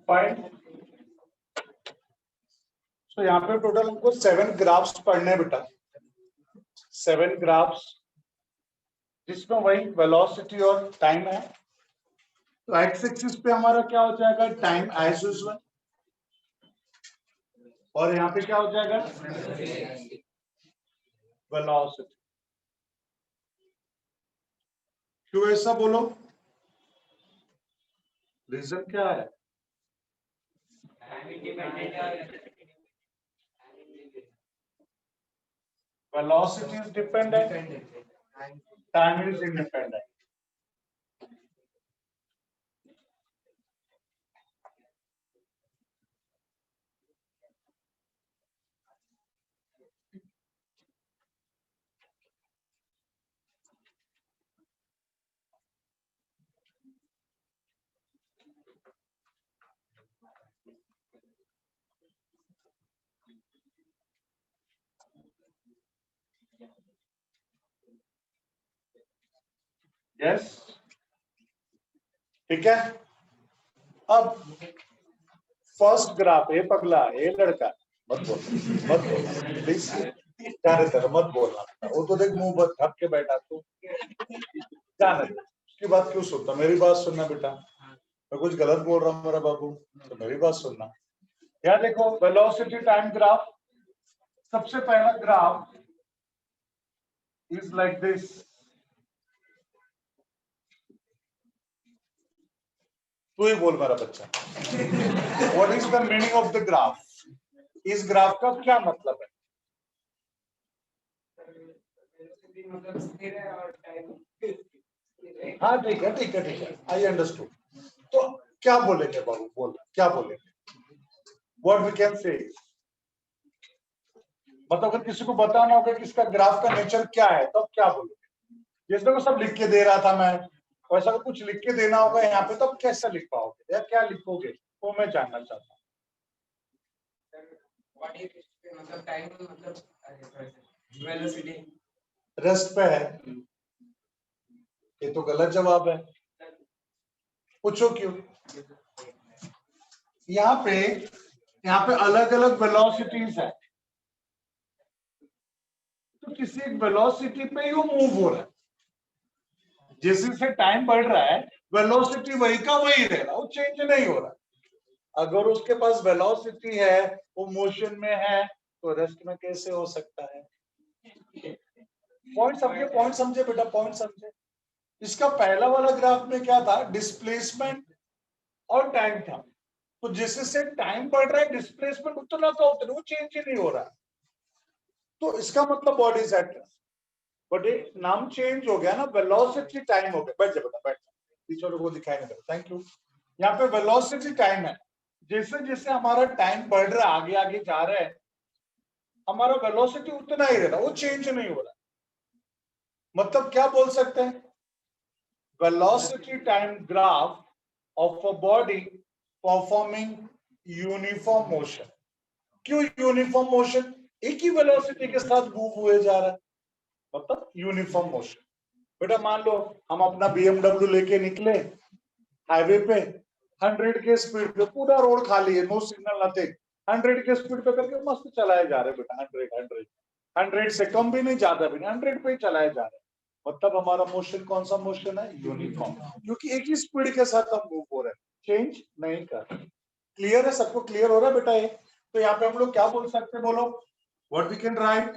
फाइन। तो यहाँ पे टोटल हमको 7 ग्राफ्स पढ़ने बेटा, 7 ग्राफ्स, जिसमें वही वेलोसिटी और टाइम है। तो एक्स एक्सिस पे हमारा क्या हो जाएगा, टाइम एज यूजुअल, और यहाँ पे क्या हो जाएगा, वेलोसिटी। क्यों ऐसा बोलो, रीजन क्या है? Velocity is dependent, time is independent. Yes, ठीक है। अब फर्स्ट ग्राफ, ये पगला, ये लड़का, मत बोल, मत बोल प्लीज, जाने दे, मत बोलना। वो तो देख मुंह बंद ढक के बैठा, तू जाने दे, उसकी बात क्यों सुनता, मेरी बात सुनना बेटा। मैं कुछ गलत बोल रहा हूँ मेरा बाबू, तो मेरी बात सुनना। यार देखो, वेलोसिटी टाइम ग्राफ, सबसे पहला ग्राफ इज लाइक दिस। तू ही बोल मेरा बच्चा, what is the meaning of the graph? इस ग्राफ का क्या मतलब है? हाँ ठीक है, ठीक है, ठीक है, आई अंडरस्टूड। तो क्या बोलेंगे बाबू, बोल क्या बोलेंगे? व्हाट वी कैन से, मतलब अगर किसी को बताना होगा कि इसका ग्राफ का नेचर क्या है तब क्या बोलोगे? जैसे को सब लिख के दे रहा था मैं, वैसा अगर कुछ लिख के देना होगा यहाँ पे तब कैसे लिख पाओगे या क्या लिखोगे, वो मैं जानना चाहता हूँ। मतलब टाइम मतलब वेलोसिटी रेस्ट पे है, ये तो गलत जवाब है। पूछो क्यों? यहाँ पे अलग अलग वेलोसिटीज है, तो किसी एक वेलोसिटी पे ही वो मूव हो रहा है। जैसे जैसे टाइम बढ़ रहा है वेलोसिटी वही का वही रह रहा, वो चेंज नहीं हो रहा। अगर उसके पास वेलोसिटी है, वो मोशन में है, तो रेस्ट में कैसे हो सकता है? पॉइंट समझे बेटा, पॉइंट समझे। इसका पहला वाला ग्राफ में क्या था? डिस्प्लेसमेंट और टाइम था। तो जैसे से टाइम बढ़ रहा है डिस्प्लेसमेंट उतना का उतना, वो चेंज ही नहीं हो रहा। तो इसका मतलब body is at rest, but ये नाम चेंज हो गया ना, वेलोसिटी टाइम हो गया। बैठ जा बेटा, बैठ जा, टीचर को दिखाई नहीं दे रहा। Thank you. यहाँ पे वेलोसिटी टाइम है, जैसे जैसे हमारा टाइम बढ़ रहा है, आगे आगे जा रहा है, हमारा वेलोसिटी उतना ही रहता, वो चेंज नहीं हो रहा। मतलब क्या बोल सकते हैं? Velocity time graph of a body performing uniform motion. क्यों यूनिफॉर्म मोशन? एक ही वेलोसिटी के साथ मूव हुए जा रहा है, मतलब यूनिफॉर्म मोशन। बेटा मान लो हम अपना BMW लेके निकले हाईवे पे 100 के स्पीड पे, पूरा रोड खाली है, नो सिग्नल नथिंग, 100 के स्पीड पे करके मस्त चलाए जा रहे बेटा। 100 से कम भी नहीं, ज्यादा भी नहीं, 100 पे ही चलाए जा रहे। मतलब हमारा मोशन कौन सा मोशन है? यूनिफॉर्म, क्योंकि एक ही स्पीड के साथ हम मूव हो रहे हैं, चेंज नहीं कर रहे। क्लियर है? सबको क्लियर हो रहा है बेटा ये? तो यहाँ पे हम लोग क्या बोल सकते हैं, बोलो what we can write?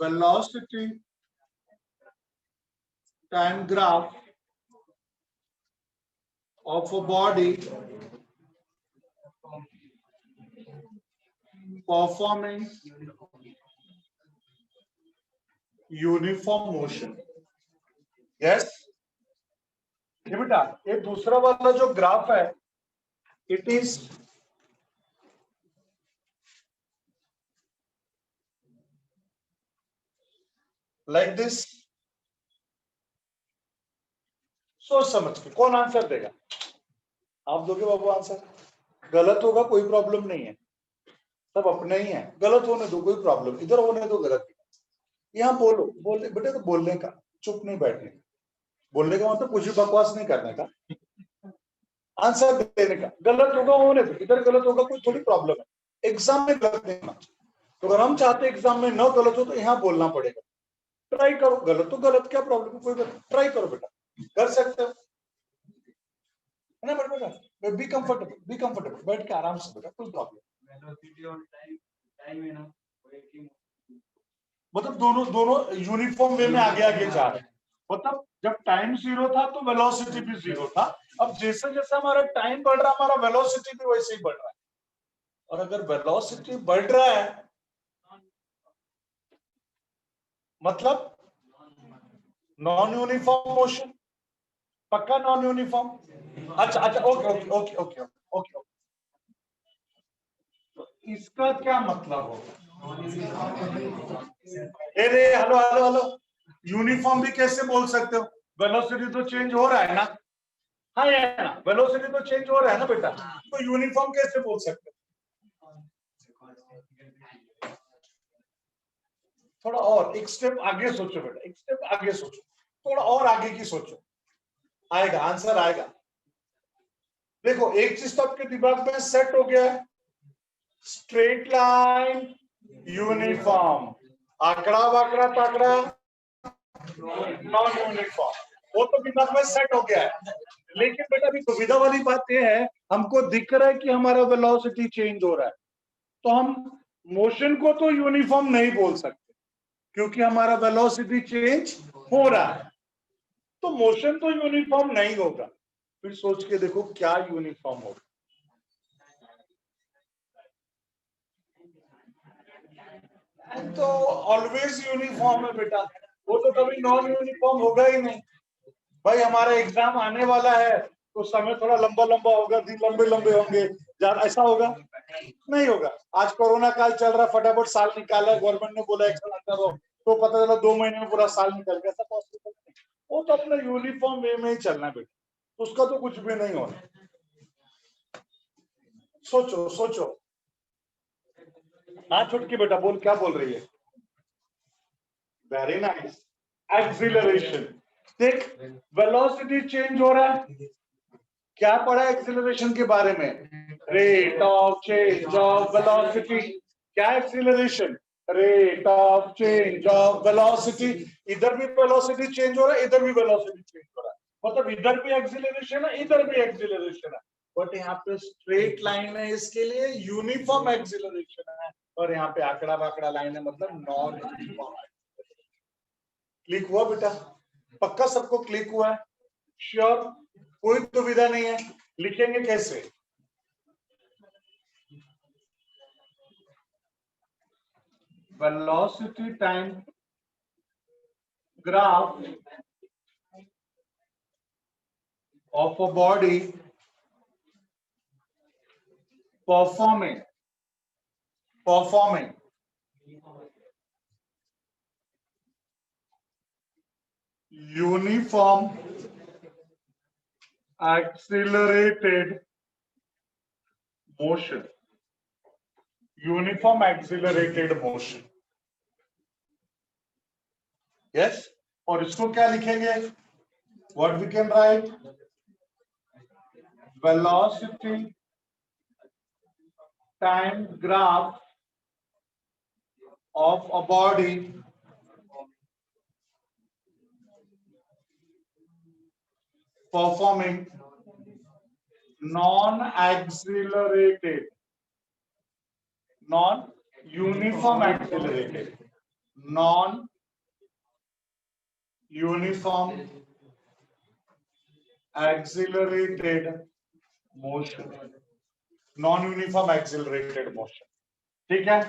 Velocity time graph of a body performing uniform motion. Yes? ये बेटा ये दूसरा वाला जो ग्राफ है, it is like this. सोच समझ के कौन आंसर देगा? आप दोगे बाबू आंसर। गलत होगा कोई प्रॉब्लम नहीं है, सब अपने ही है, गलत होने दो कोई प्रॉब्लम, इधर होने दो गलत। यहाँ बोलो, बोले बेटे तो बोलने का, चुप नहीं बैठने का। बोलने का मतलब कुछ भी बकवास नहीं करने का, आंसर देने का। गलत होगा होने दो, इधर गलत होगा कोई थोड़ी प्रॉब्लम है। एग्जाम में गलत नहीं होना, तो अगर हम चाहते एग्जाम में न गलत हो तो यहाँ बोलना पड़ेगा। ट्राई करो, गलत तो गलत, क्या प्रॉब्लम है, कोई बात। ट्राई करो बेटा, कर सकते हो, है ना बेटा? बी कंफर्टेबल, बैठ के आराम से बेटा, कोई प्रॉब्लम। मतलब दोनों यूनिफॉर्म वे में आगे आगे जा रहे हैं। मतलब जब टाइम 0 था तो वेलोसिटी भी 0 था। अब जैसे जैसे हमारा टाइम बढ़ रहा है, हमारा वेलोसिटी भी वैसे ही बढ़ रहा है। और अगर वेलोसिटी बढ़ रहा है मतलब नॉन यूनिफॉर्म मोशन। पक्का नॉन यूनिफॉर्म? अच्छा, ओके। तो इसका क्या मतलब होगा? अरे हेलो, यूनिफॉर्म भी कैसे बोल सकते हो? वेलोसिटी तो चेंज हो रहा है ना? हाँ या ना, वेलोसिटी तो चेंज हो रहा है ना बेटा, तो यूनिफॉर्म कैसे बोल सकते हो? थोड़ा और एक स्टेप आगे सोचो बेटा, एक स्टेप आगे सोचो, थोड़ा और आगे की सोचो, आएगा आंसर आएगा। देखो एक चीज तो आपके दिमाग में सेट हो गया है, स्ट्रेट लाइन यूनिफॉर्म, आंकड़ा वाकड़ा पाकड़ा नॉन यूनिफॉर्म, वो तो दिमाग में सेट हो गया है। लेकिन बेटा अभी दुविधा वाली बात यह है, हमको दिख रहा है कि हमारा वेलोसिटी चेंज हो रहा है, तो हम मोशन को तो यूनिफॉर्म नहीं बोल सकते क्योंकि हमारा वेलोसिटी चेंज हो रहा है, तो मोशन तो यूनिफॉर्म नहीं होगा। फिर सोच के देखो क्या यूनिफॉर्म होगा। तो ऑलवेज यूनिफॉर्म है बेटा, वो तो कभी नॉन यूनिफॉर्म होगा ही नहीं। भाई हमारा एग्जाम आने वाला है तो समय थोड़ा लंबा होगा, दिन लंबे होंगे, ऐसा होगा? नहीं होगा। आज कोरोना काल चल रहा, फटाफट साल निकाला, गवर्नमेंट ने बोला एक्शन अंदर हो, तो पता चला 2 महीने में पूरा साल निकल गया। ऐसा पॉसिबल नहीं। वो तो अपना यूनिफॉर्म वे में ही चलना है बेटा, उसका तो कुछ भी नहीं होना। सोचो सोचो। हाँ छुटकी बेटा बोल, क्या बोल रही है? Very nice. एक्सिलरेशन। देख वेलोसिटी चेंज हो रहा है। क्या पढ़ा एक्सिलरेशन के बारे में? Rate of change of velocity. क्या acceleration? Rate of change of velocity. इधर भी वेलोसिटी चेंज हो रहा है, इधर भी वेलोसिटी चेंज हो रहा है, मतलब इधर भी एक्सिलरेशन है, इधर भी एक्सिलरेशन है, बट यहाँ पे स्ट्रेट लाइन है, इसके लिए यूनिफॉर्म एक्सिलरेशन है, और यहाँ पे आंकड़ा बाकड़ा लाइन है, मतलब नॉन यूनिफॉर्म। क्लिक हुआ बेटा? पक्का सबको क्लिक हुआ है? श्योर? कोई दुविधा नहीं है? लिखेंगे कैसे? Velocity time graph of a body performing uniform accelerated motion. Uniform accelerated motion. Yes? और इसको क्या लिखेंगे? What we can write? Velocity time graph of a body performing non-accelerated, non-uniform accelerated, non-uniform accelerated motion, non-uniform accelerated motion। ठीक है?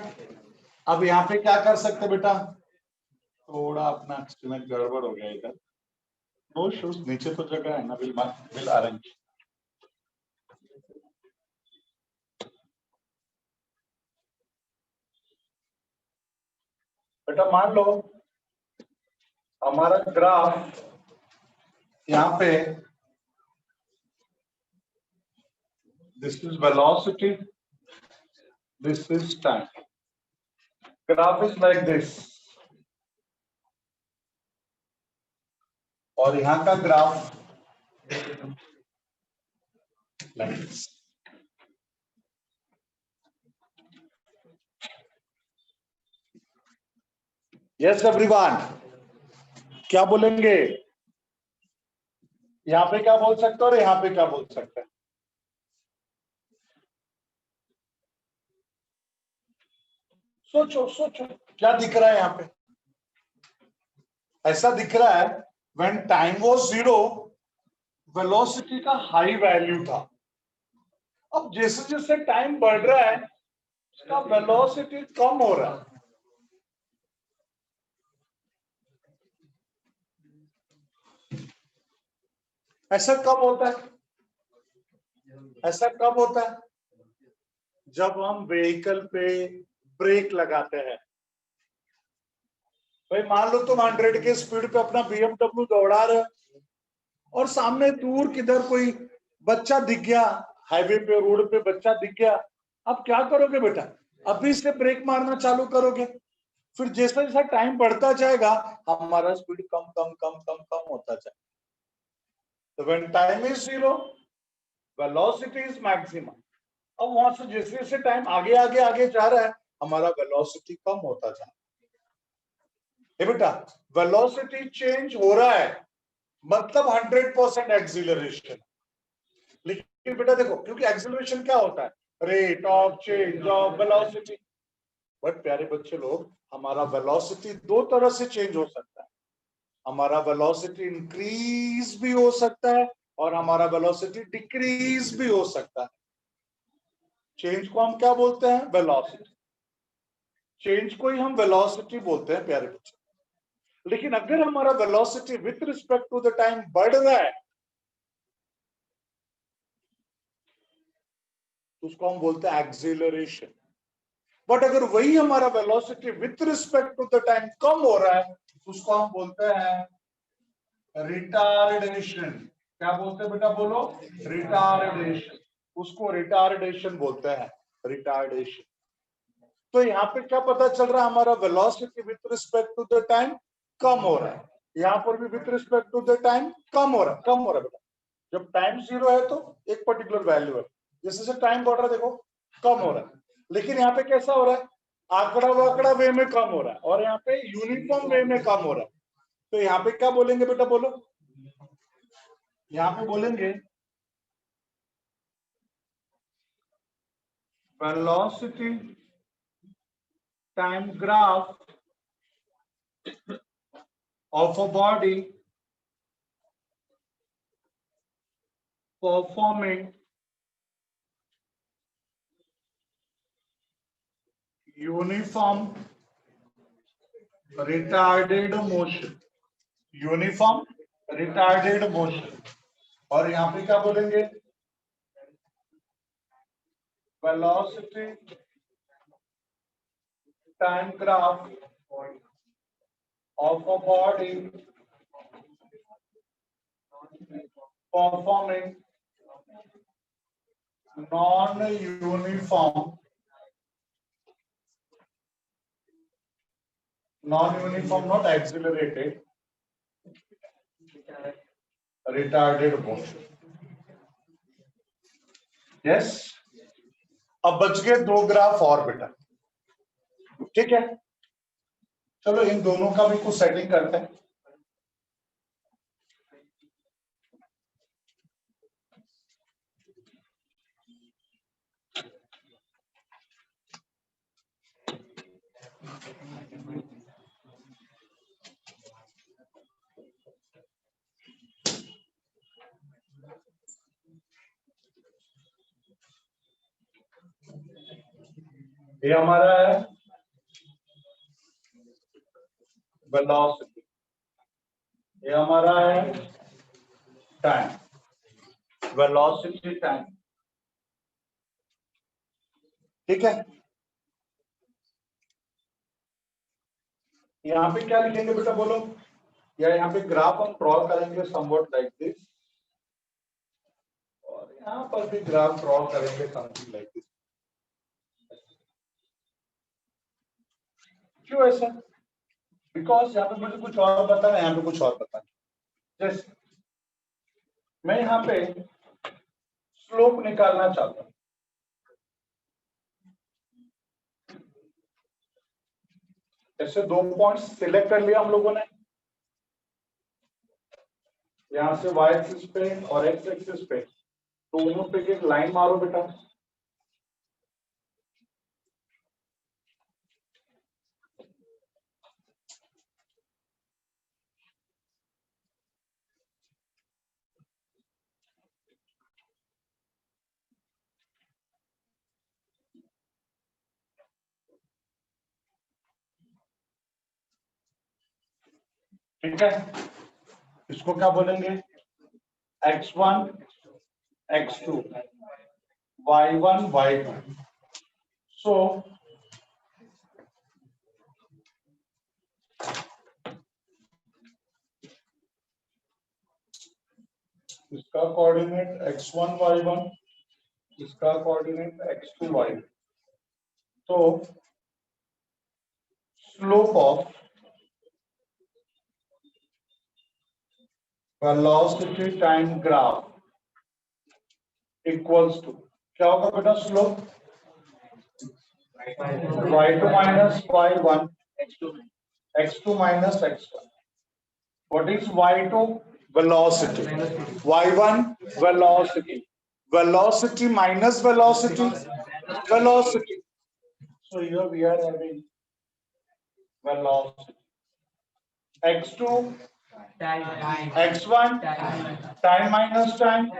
अब यहाँ पे क्या कर सकते बेटा? थोड़ा अपना एक्सपेरिमेंट गड़बड़ हो गया इधर। नो शूज, नीचे तो जगह है ना, विल अरेंज। बेटा मान लो हमारा ग्राफ यहाँ पे, this is velocity, this is time, graph is like this, और यहाँ का graph like this. Yes everyone, क्या बोलेंगे? यहाँ पे क्या बोल सकते हो और यहाँ पे क्या बोल सकते हैं? सोचो सोचो, क्या दिख रहा है यहाँ पे? ऐसा दिख रहा है व्हेन टाइम वाज 0 वेलोसिटी का हाई वैल्यू था। अब जैसे जैसे टाइम बढ़ रहा है उसका वेलोसिटी कम हो रहा है। ऐसा कब होता है? ऐसा कब होता है? जब हम व्हीकल पे ब्रेक लगाते हैं। भाई मान लो तुम 100 के स्पीड पे अपना BMW दौड़ा रहे और सामने दूर किधर कोई बच्चा दिख गया, हाईवे पे रोड पे बच्चा दिख गया, अब क्या करोगे बेटा? अभी से ब्रेक मारना चालू करोगे, फिर जैसा जैसा टाइम बढ़ता जाएगा हमारा स्पीड कम कम कम कम कम होता जाएगा। तो when time is 0 velocity is maximum. अब वहां से जैसे जैसे टाइम आगे आगे आगे जा रहा है हमारा वेलोसिटी कम होता जा रहा है। बेटा वेलोसिटी चेंज हो रहा है मतलब 100% एक्सीलरेशन। लेकिन बेटा देखो, क्योंकि एक्सीलरेशन क्या होता है? Rate of change of velocity. But प्यारे बच्चे लोग, हमारा वेलोसिटी दो तरह से चेंज हो सकता है। हमारा वेलोसिटी इंक्रीज भी हो सकता है और हमारा वेलोसिटी डिक्रीज भी हो सकता है। चेंज को हम क्या बोलते हैं? वेलोसिटी। चेंज को ही हम वेलोसिटी बोलते हैं प्यारे बच्चे। लेकिन अगर हमारा velocity with respect to the time बढ़ रहा है उसको हम बोलते हैं एक्सिलरेशन। बट अगर वही हमारा velocity with respect to the time कम हो रहा है, उसको हम बोलते हैं रिटार्डेशन। क्या बोलते हैं बेटा, बोलो, रिटार्डेशन। उसको रिटार्डेशन बोलते हैं, रिटार्डेशन। तो यहाँ पे क्या पता चल रहा है, हमारा velocity with respect to the time कम हो रहा है, यहाँ पर भी with respect to the time कम हो रहा है, कम हो रहा है बेटा। जब टाइम 0 है तो एक पर्टिकुलर वैल्यू है, जैसे जैसे टाइम बढ़ रहा है देखो कम हो रहा है। लेकिन यहाँ पे कैसा हो रहा है, आंकड़ा वाकड़ा वे में कम हो रहा है, और यहाँ पे यूनिफॉर्म वे में कम हो रहा है। तो यहाँ पे क्या बोलेंगे बेटा, बोलो, यहाँ पे बोलेंगे velocity time graph of a body performing uniform retarded motion, uniform retarded motion. और यहाँ पे क्या बोलेंगे, velocity time graph of a body performing non-uniform not accelerated retarded motion। Yes, अब बच गए 2 ग्राफ और बेटा, ठीक है। चलो इन दोनों का भी कुछ सेटिंग करते हैं। ये हमारा है वेलोसिटी, ये हमारा है टाइम, वेलोसिटी टाइम, ठीक है। यहाँ पे क्या लिखेंगे बेटा, बोलो, या यहाँ पे ग्राफ हम ड्रॉ करेंगे समवट लाइक दिस, और यहाँ पर भी ग्राफ ड्रॉ करेंगे समथिंग लाइक दिस। क्यों ऐसा, बिकॉज यहाँ पे मुझे कुछ और बताना है, यहाँ पे कुछ और बताना। जैसे मैं यहाँ पे स्लोप निकालना चाहता हूँ, ऐसे 2 पॉइंट्स सिलेक्ट कर लिया हम लोगों ने, यहां से y एक्सिस पे और x एक्सिस पे दोनों पे एक लाइन मारो बेटा। ठीक है, इसको क्या बोलेंगे, x1 x2 y1 y2। सो इसका कोऑर्डिनेट x1 y1, इसका कोऑर्डिनेट x2 y2। तो slope of velocity time graph equals to, क्या होगा बेटा, slope y2 minus y1 x2 minus x1। What is y2? Velocity. y1 velocity, velocity minus velocity, velocity. So here we are having velocity, x2 x1 time minus time.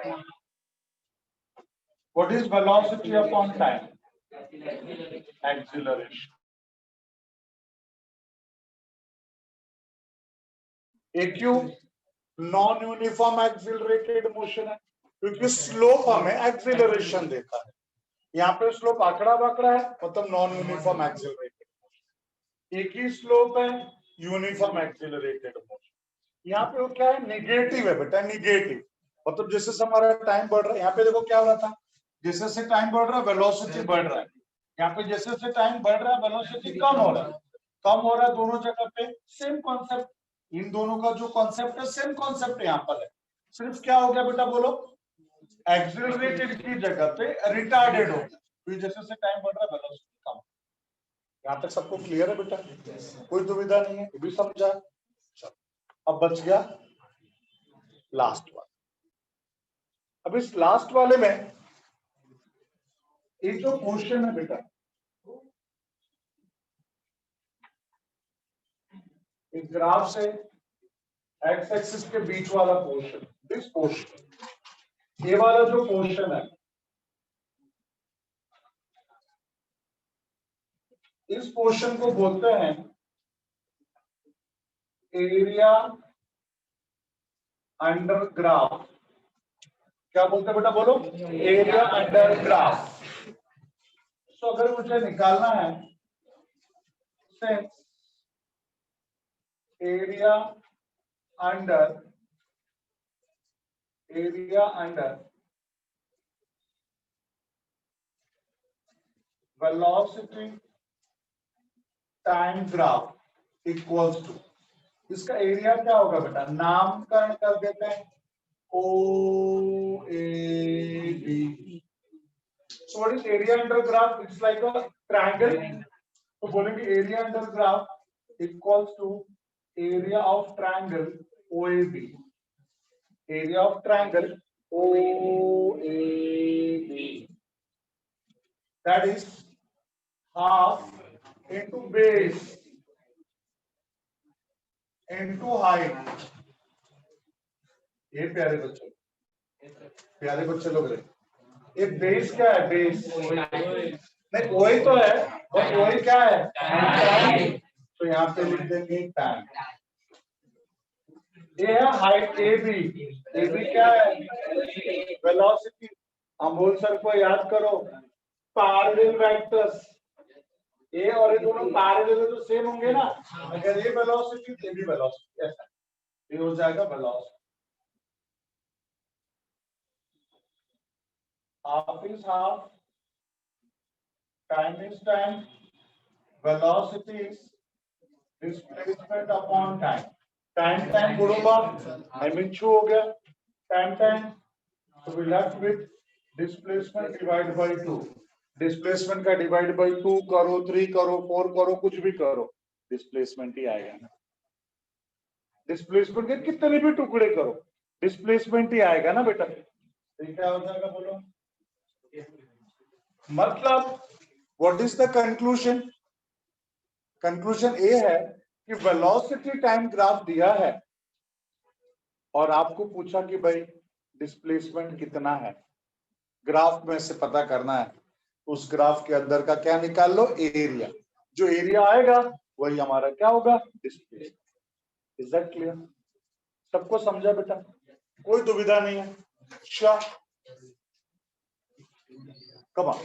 What is velocity upon time? Acceleration. AQ non uniform accelerated motion है, क्योंकि slope हमें acceleration देता है। यहाँ पे slope आंकड़ा बाकड़ा है, मतलब नॉन यूनिफॉर्म एक्सिलरेटेड। एक ही स्लोप है, यूनिफॉर्म एक्सिलरेटेड मोशन। यहाँ पे वो क्या है, निगेटिव है बेटा, निगेटिव। मतलब जैसे से हमारा टाइम बढ़ रहा है, यहाँ पे देखो क्या हो रहा था, जैसे से टाइम बढ़ रहा है वेलोसिटी बढ़ रहा है। यहाँ पे जैसे से टाइम बढ़ रहा है वेलोसिटी कम हो रहा है, कम हो रहा है। दोनों जगह पे सेम कॉन्सेप्ट, इन दोनों का जो कॉन्सेप्ट है सेम कॉन्सेप्ट यहाँ पर है। सिर्फ क्या हो गया बेटा बोलो, एक्सिलरेटेड की जगह पे रिटार्डेड हो गया। तो जैसे से टाइम बढ़ रहा है वेलोसिटी कम। यहाँ तक सबको क्लियर है बेटा, कोई दुविधा नहीं है, ये भी समझा। अब बच गया लास्ट वाला। अब इस लास्ट वाले में एक जो क्वेश्चन है बेटा, एक ग्राफ से एक्स एक्सिस के बीच वाला पोर्शन, दिस पोर्शन, ये वाला जो पोर्शन है, इस पोर्शन को बोलते हैं एरिया अंडर ग्राफ। क्या बोलते हैं बेटा बोलो, एरिया अंडर ग्राफ। तो अगर मुझे निकालना है since area under velocity time graph equals to, इसका एरिया क्या होगा बेटा, नामकरण कर देते हैं O A B. So what is area under graph, it's like a triangle. तो बोलेंगे area under graph equals to area of triangle O A B, area of triangle O A B, that is half into base into height. ये प्यारे बच्चे लोग रहे, ये base क्या है, बेस नहीं वही तो है, बस वही क्या है टाइम। तो यहाँ पे लिख देंगे टाइम। ये है हाइट ए बी क्या है, वेलोसिटी। अमोल सर को याद करो, पैरेलल वेक्टर्स, ए और ये दोनों पैरेलल है तो सेम होंगे ना। अगर ये वेलोसिटी ये भी वेलोसिटी, ऐसा ये हो जाएगा velocity. Half is half, time is time, velocity is displacement upon time. Time time गुणोगा आई मीन छू हो गया टाइम, तो we left with displacement divide by 2। Displacement का डिवाइड बाय 2 करो, 3 करो, 4 करो, कुछ भी करो, डिस्प्लेसमेंट ही आएगा ना। डिस्प्लेसमेंट के कितने भी टुकड़े करो, डिस्प्लेसमेंट ही आएगा ना बेटा। तो क्या हो जाएगा बोलो, मतलब what is the conclusion, conclusion ये है कि वेलोसिटी टाइम ग्राफ दिया है और आपको पूछा कि भाई डिस्प्लेसमेंट कितना है, ग्राफ में से पता करना है। उस ग्राफ के अंदर का क्या निकाल लो, एरिया। जो एरिया आएगा वही हमारा क्या होगा, डिस्प्लेसमेंट। इज दैट क्लियर, सबको समझा बेटा, कोई दुविधा नहीं है। Sure, come on.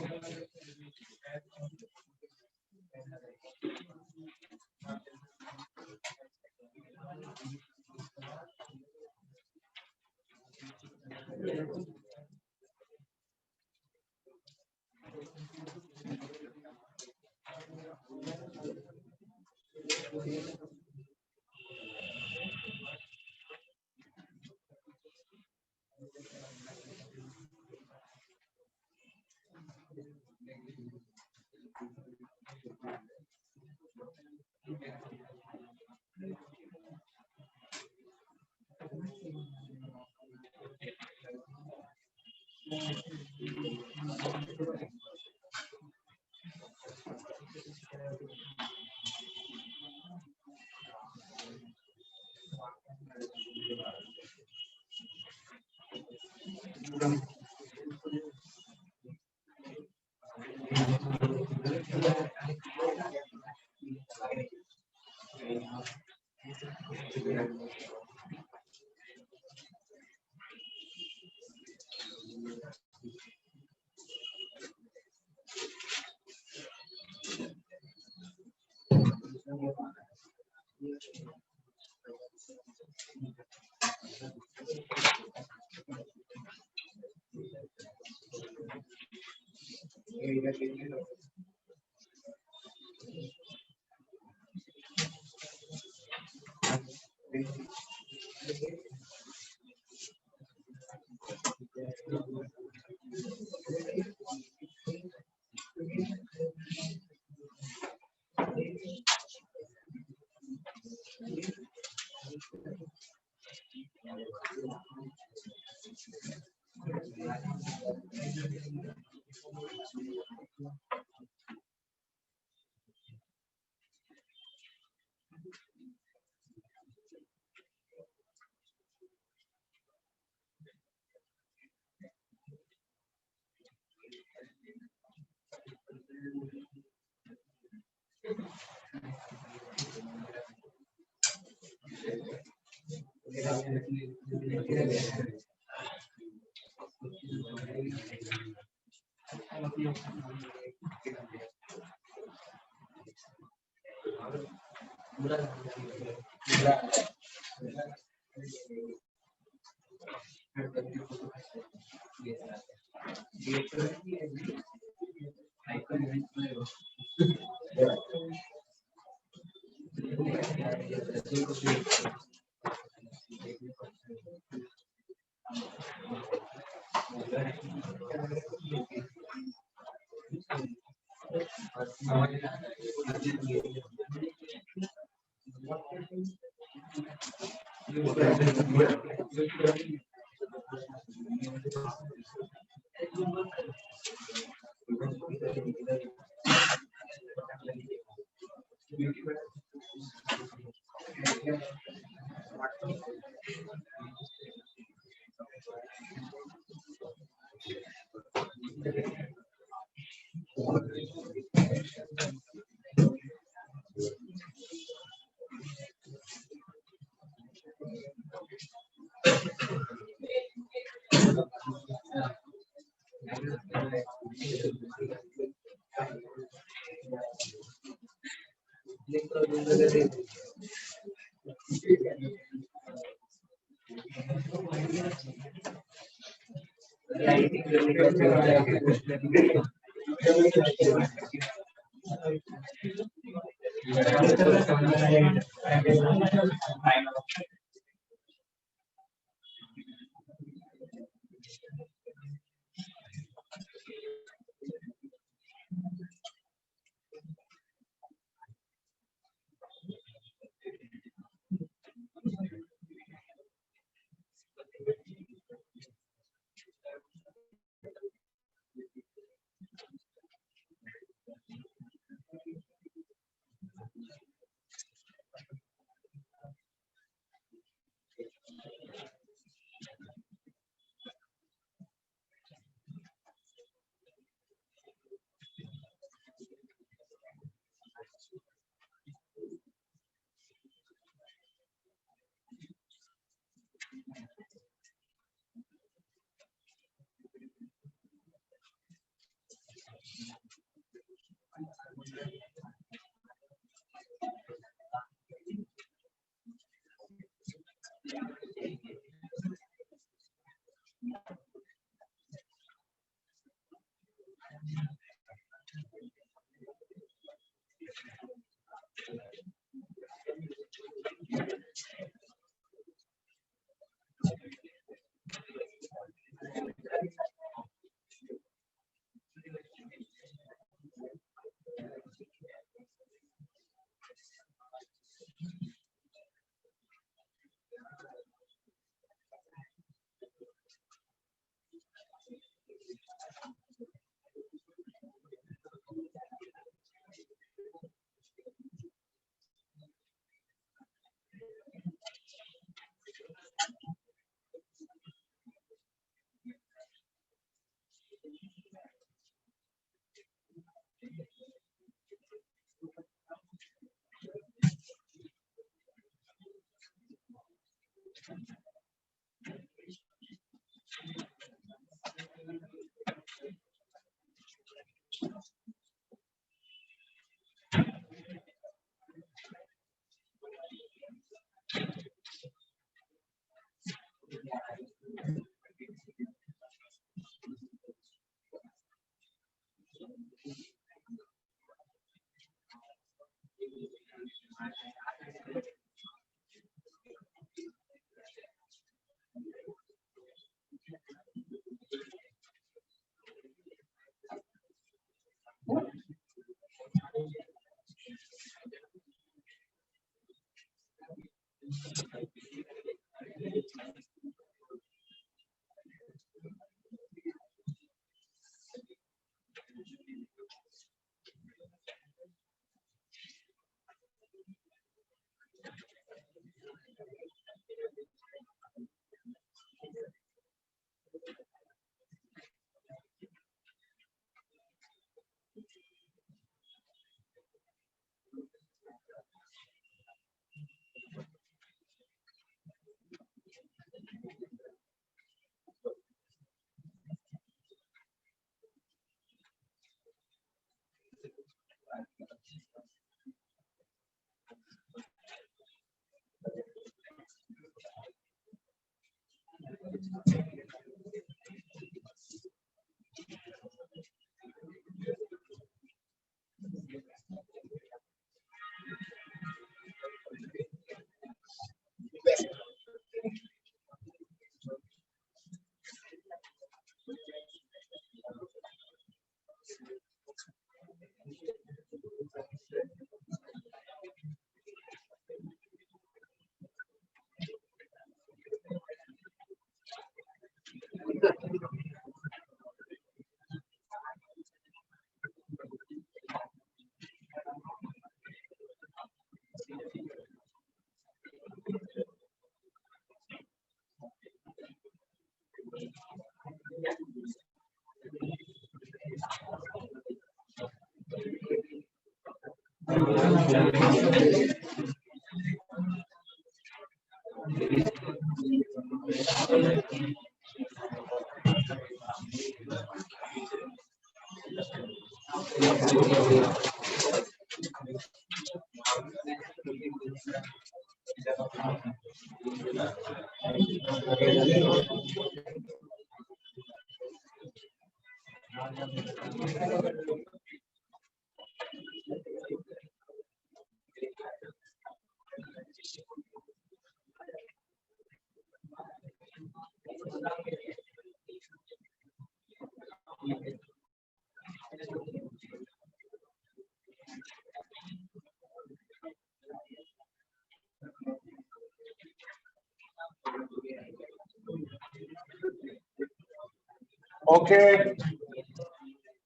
Okay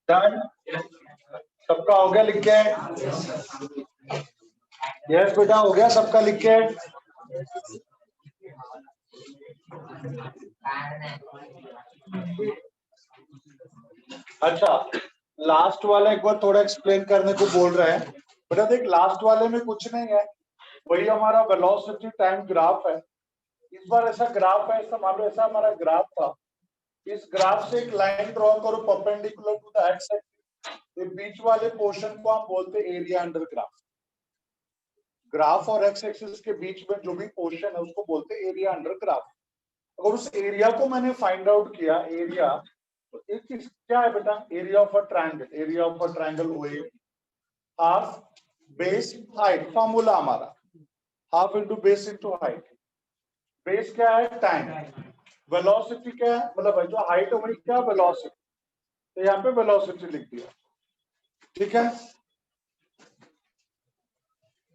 done, सबका हो गया लिख के? यस बेटा हो गया सबका लिख के? अच्छा, लास्ट वाला एक बार थोड़ा एक्सप्लेन करने को बोल रहे हैं बेटा। देख, लास्ट वाले में कुछ नहीं है, वही हमारा वेलोसिटी टाइम ग्राफ है। इस बार ऐसा ग्राफ है, ऐसा मान लो ऐसा हमारा ग्राफ था। इस ग्राफ से एक लाइन ड्रॉ करो perpendicular to the X axis. ये बीच वाले पोर्शन को हम बोलते हैं एरिया अंडर ग्राफ। ग्राफ और एक्स एक्सिस के बीच में जो भी पोर्शन है उसको बोलते हैं एरिया अंडर ग्राफ। अगर उस एरिया को मैंने फाइंड आउट किया, एरिया तो एक चीज क्या है बेटा, area of a triangle, area of a triangle ओए हाफ बेस हाइट। फॉर्मूला हमारा half into base into height. Base क्या है? टाइम। वेलोसिटी क्या है? मतलब जो हाइट है वही क्या? वेलोसिटी। तो यहाँ पे वेलोसिटी लिख दिया, ठीक है।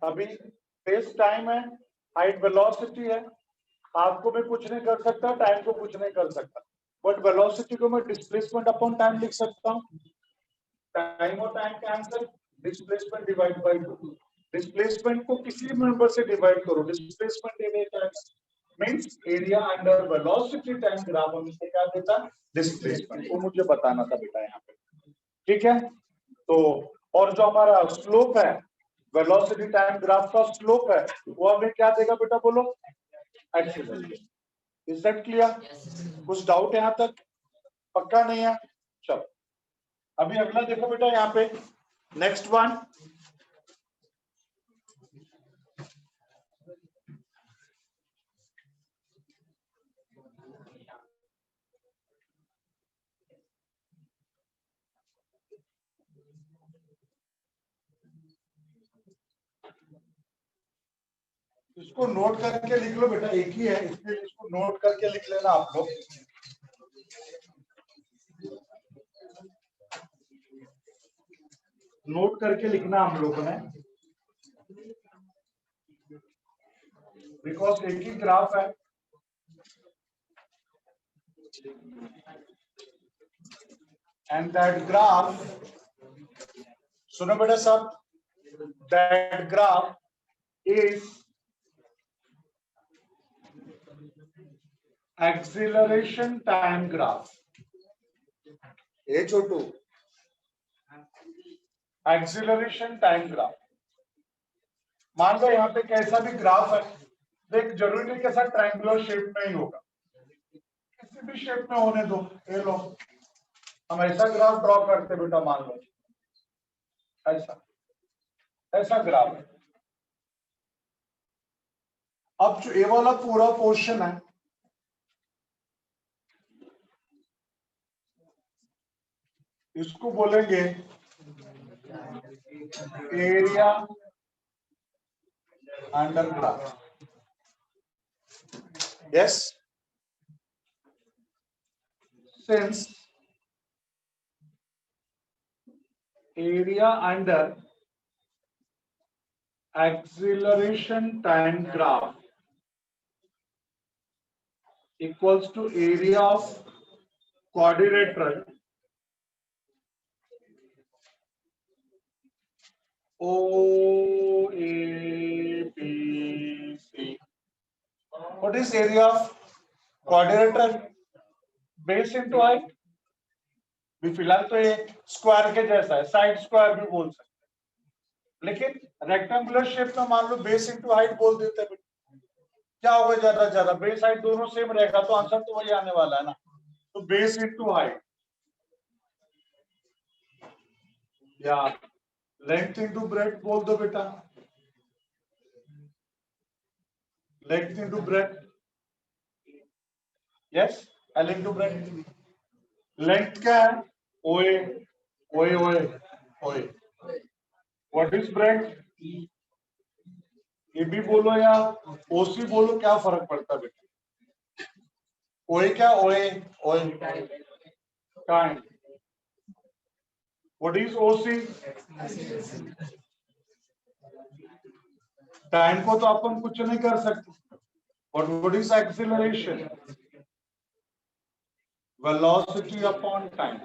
अभी बेस टाइम है, हाइट वेलोसिटी है। हाफ को मैं कुछ नहीं कर सकता, टाइम को कुछ नहीं कर सकता, बट वेलोसिटी को मैं डिस्प्लेसमेंट अपॉन टाइम लिख सकता हूँ। टाइम और time cancel, displacement divide by 2। Displacement को किसी नंबर से डिवाइड करो, displacement area means area under velocity time graph हम इसे क्या देता है? डिस्प्लेसमेंट। वो मुझे बताना था बेटा यहाँ पे, ठीक है। तो और जो हमारा स्लोप है, वेलोसिटी टाइम ग्राफ का स्लोप है, वो हमें क्या देगा बेटा? बोलो, एक्सीलरेशन। Is that clear? कुछ डाउट यहाँ तक? पक्का नहीं है? चलो अभी अगला देखो बेटा यहाँ पे, नेक्स्ट वन। इसको नोट करके लिख लो बेटा, एक ही है इसलिए इसको नोट करके लिख लेना आप लोग। नोट करके लिखना हम लोगों ने। बिकॉज एक ही ग्राफ है। एंड दैट ग्राफ, सुनो बेटा सब, that graph is acceleration time graph. ये छोटू, एक्सीलरेशन टाइम ग्राफ। मान लो यहाँ पे कैसा भी ग्राफ है, देख जरूरी नहीं कैसा ट्रायंगुलर शेप में ही होगा, किसी भी शेप में होने दो। ये लो, हम ऐसा ग्राफ ड्रॉ करते बेटा, मान लो ऐसा, ऐसा ग्राफ है। अब जो ये वाला पूरा पोर्शन है, इसको बोलेंगे area under graph. Yes, since area under acceleration time graph equals to area of quadrilateral OABC. What is area of quadrilateral? Base into height. भी फिलहाल तो ये स्क्वायर के जैसा है, साइड स्क्वायर भी बोल सकते, लेकिन रेक्टेंगुलर शेप में मान लो बेस इंटू हाइट बोल देते हैं। क्या होगा ज्यादा ज्यादा, बेस हाइट दोनों सेम रहेगा तो आंसर तो वही आने वाला है ना। तो बेस इंटू हाइट या लेंथ इंटू ब्रेथ बोल दो बेटा, length into breadth. Yes, L into breadth. Length क्या है? ओए ओए ओए ओए। What is breadth? A B बोलो या ओसी बोलो, क्या फर्क पड़ता है बेटा? ओए क्या? ओए ओए time. What is OC? Time को तो अपन कुछ नहीं कर सकते। और what is acceleration? Velocity upon time.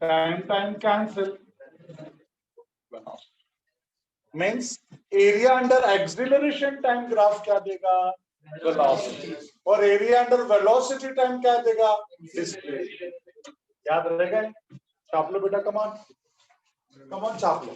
Time time cancel, means area under acceleration time graph क्या देगा? वेलोसिटी। और एरिया अंडर वेलोसिटी टाइम क्या देगा? डिस्प्लेसमेंट। याद रहेगा? छाप लो बेटा, कमान कमान छाप लो।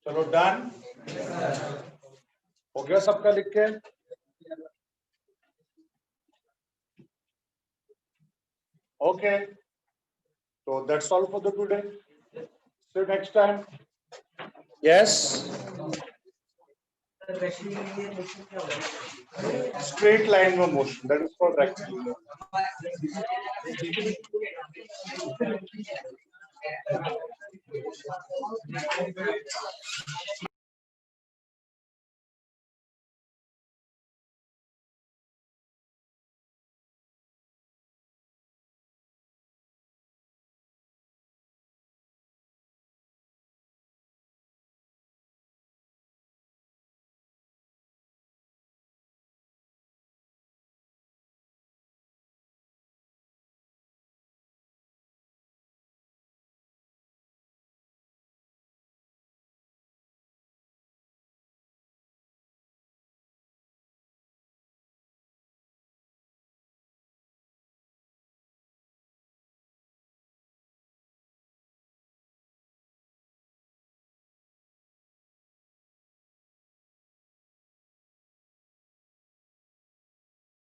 चलो डन हो गया सबका लिख के? Okay So that's all for the today. See you next time. Yes. Straight line में motion. That is called rectangular.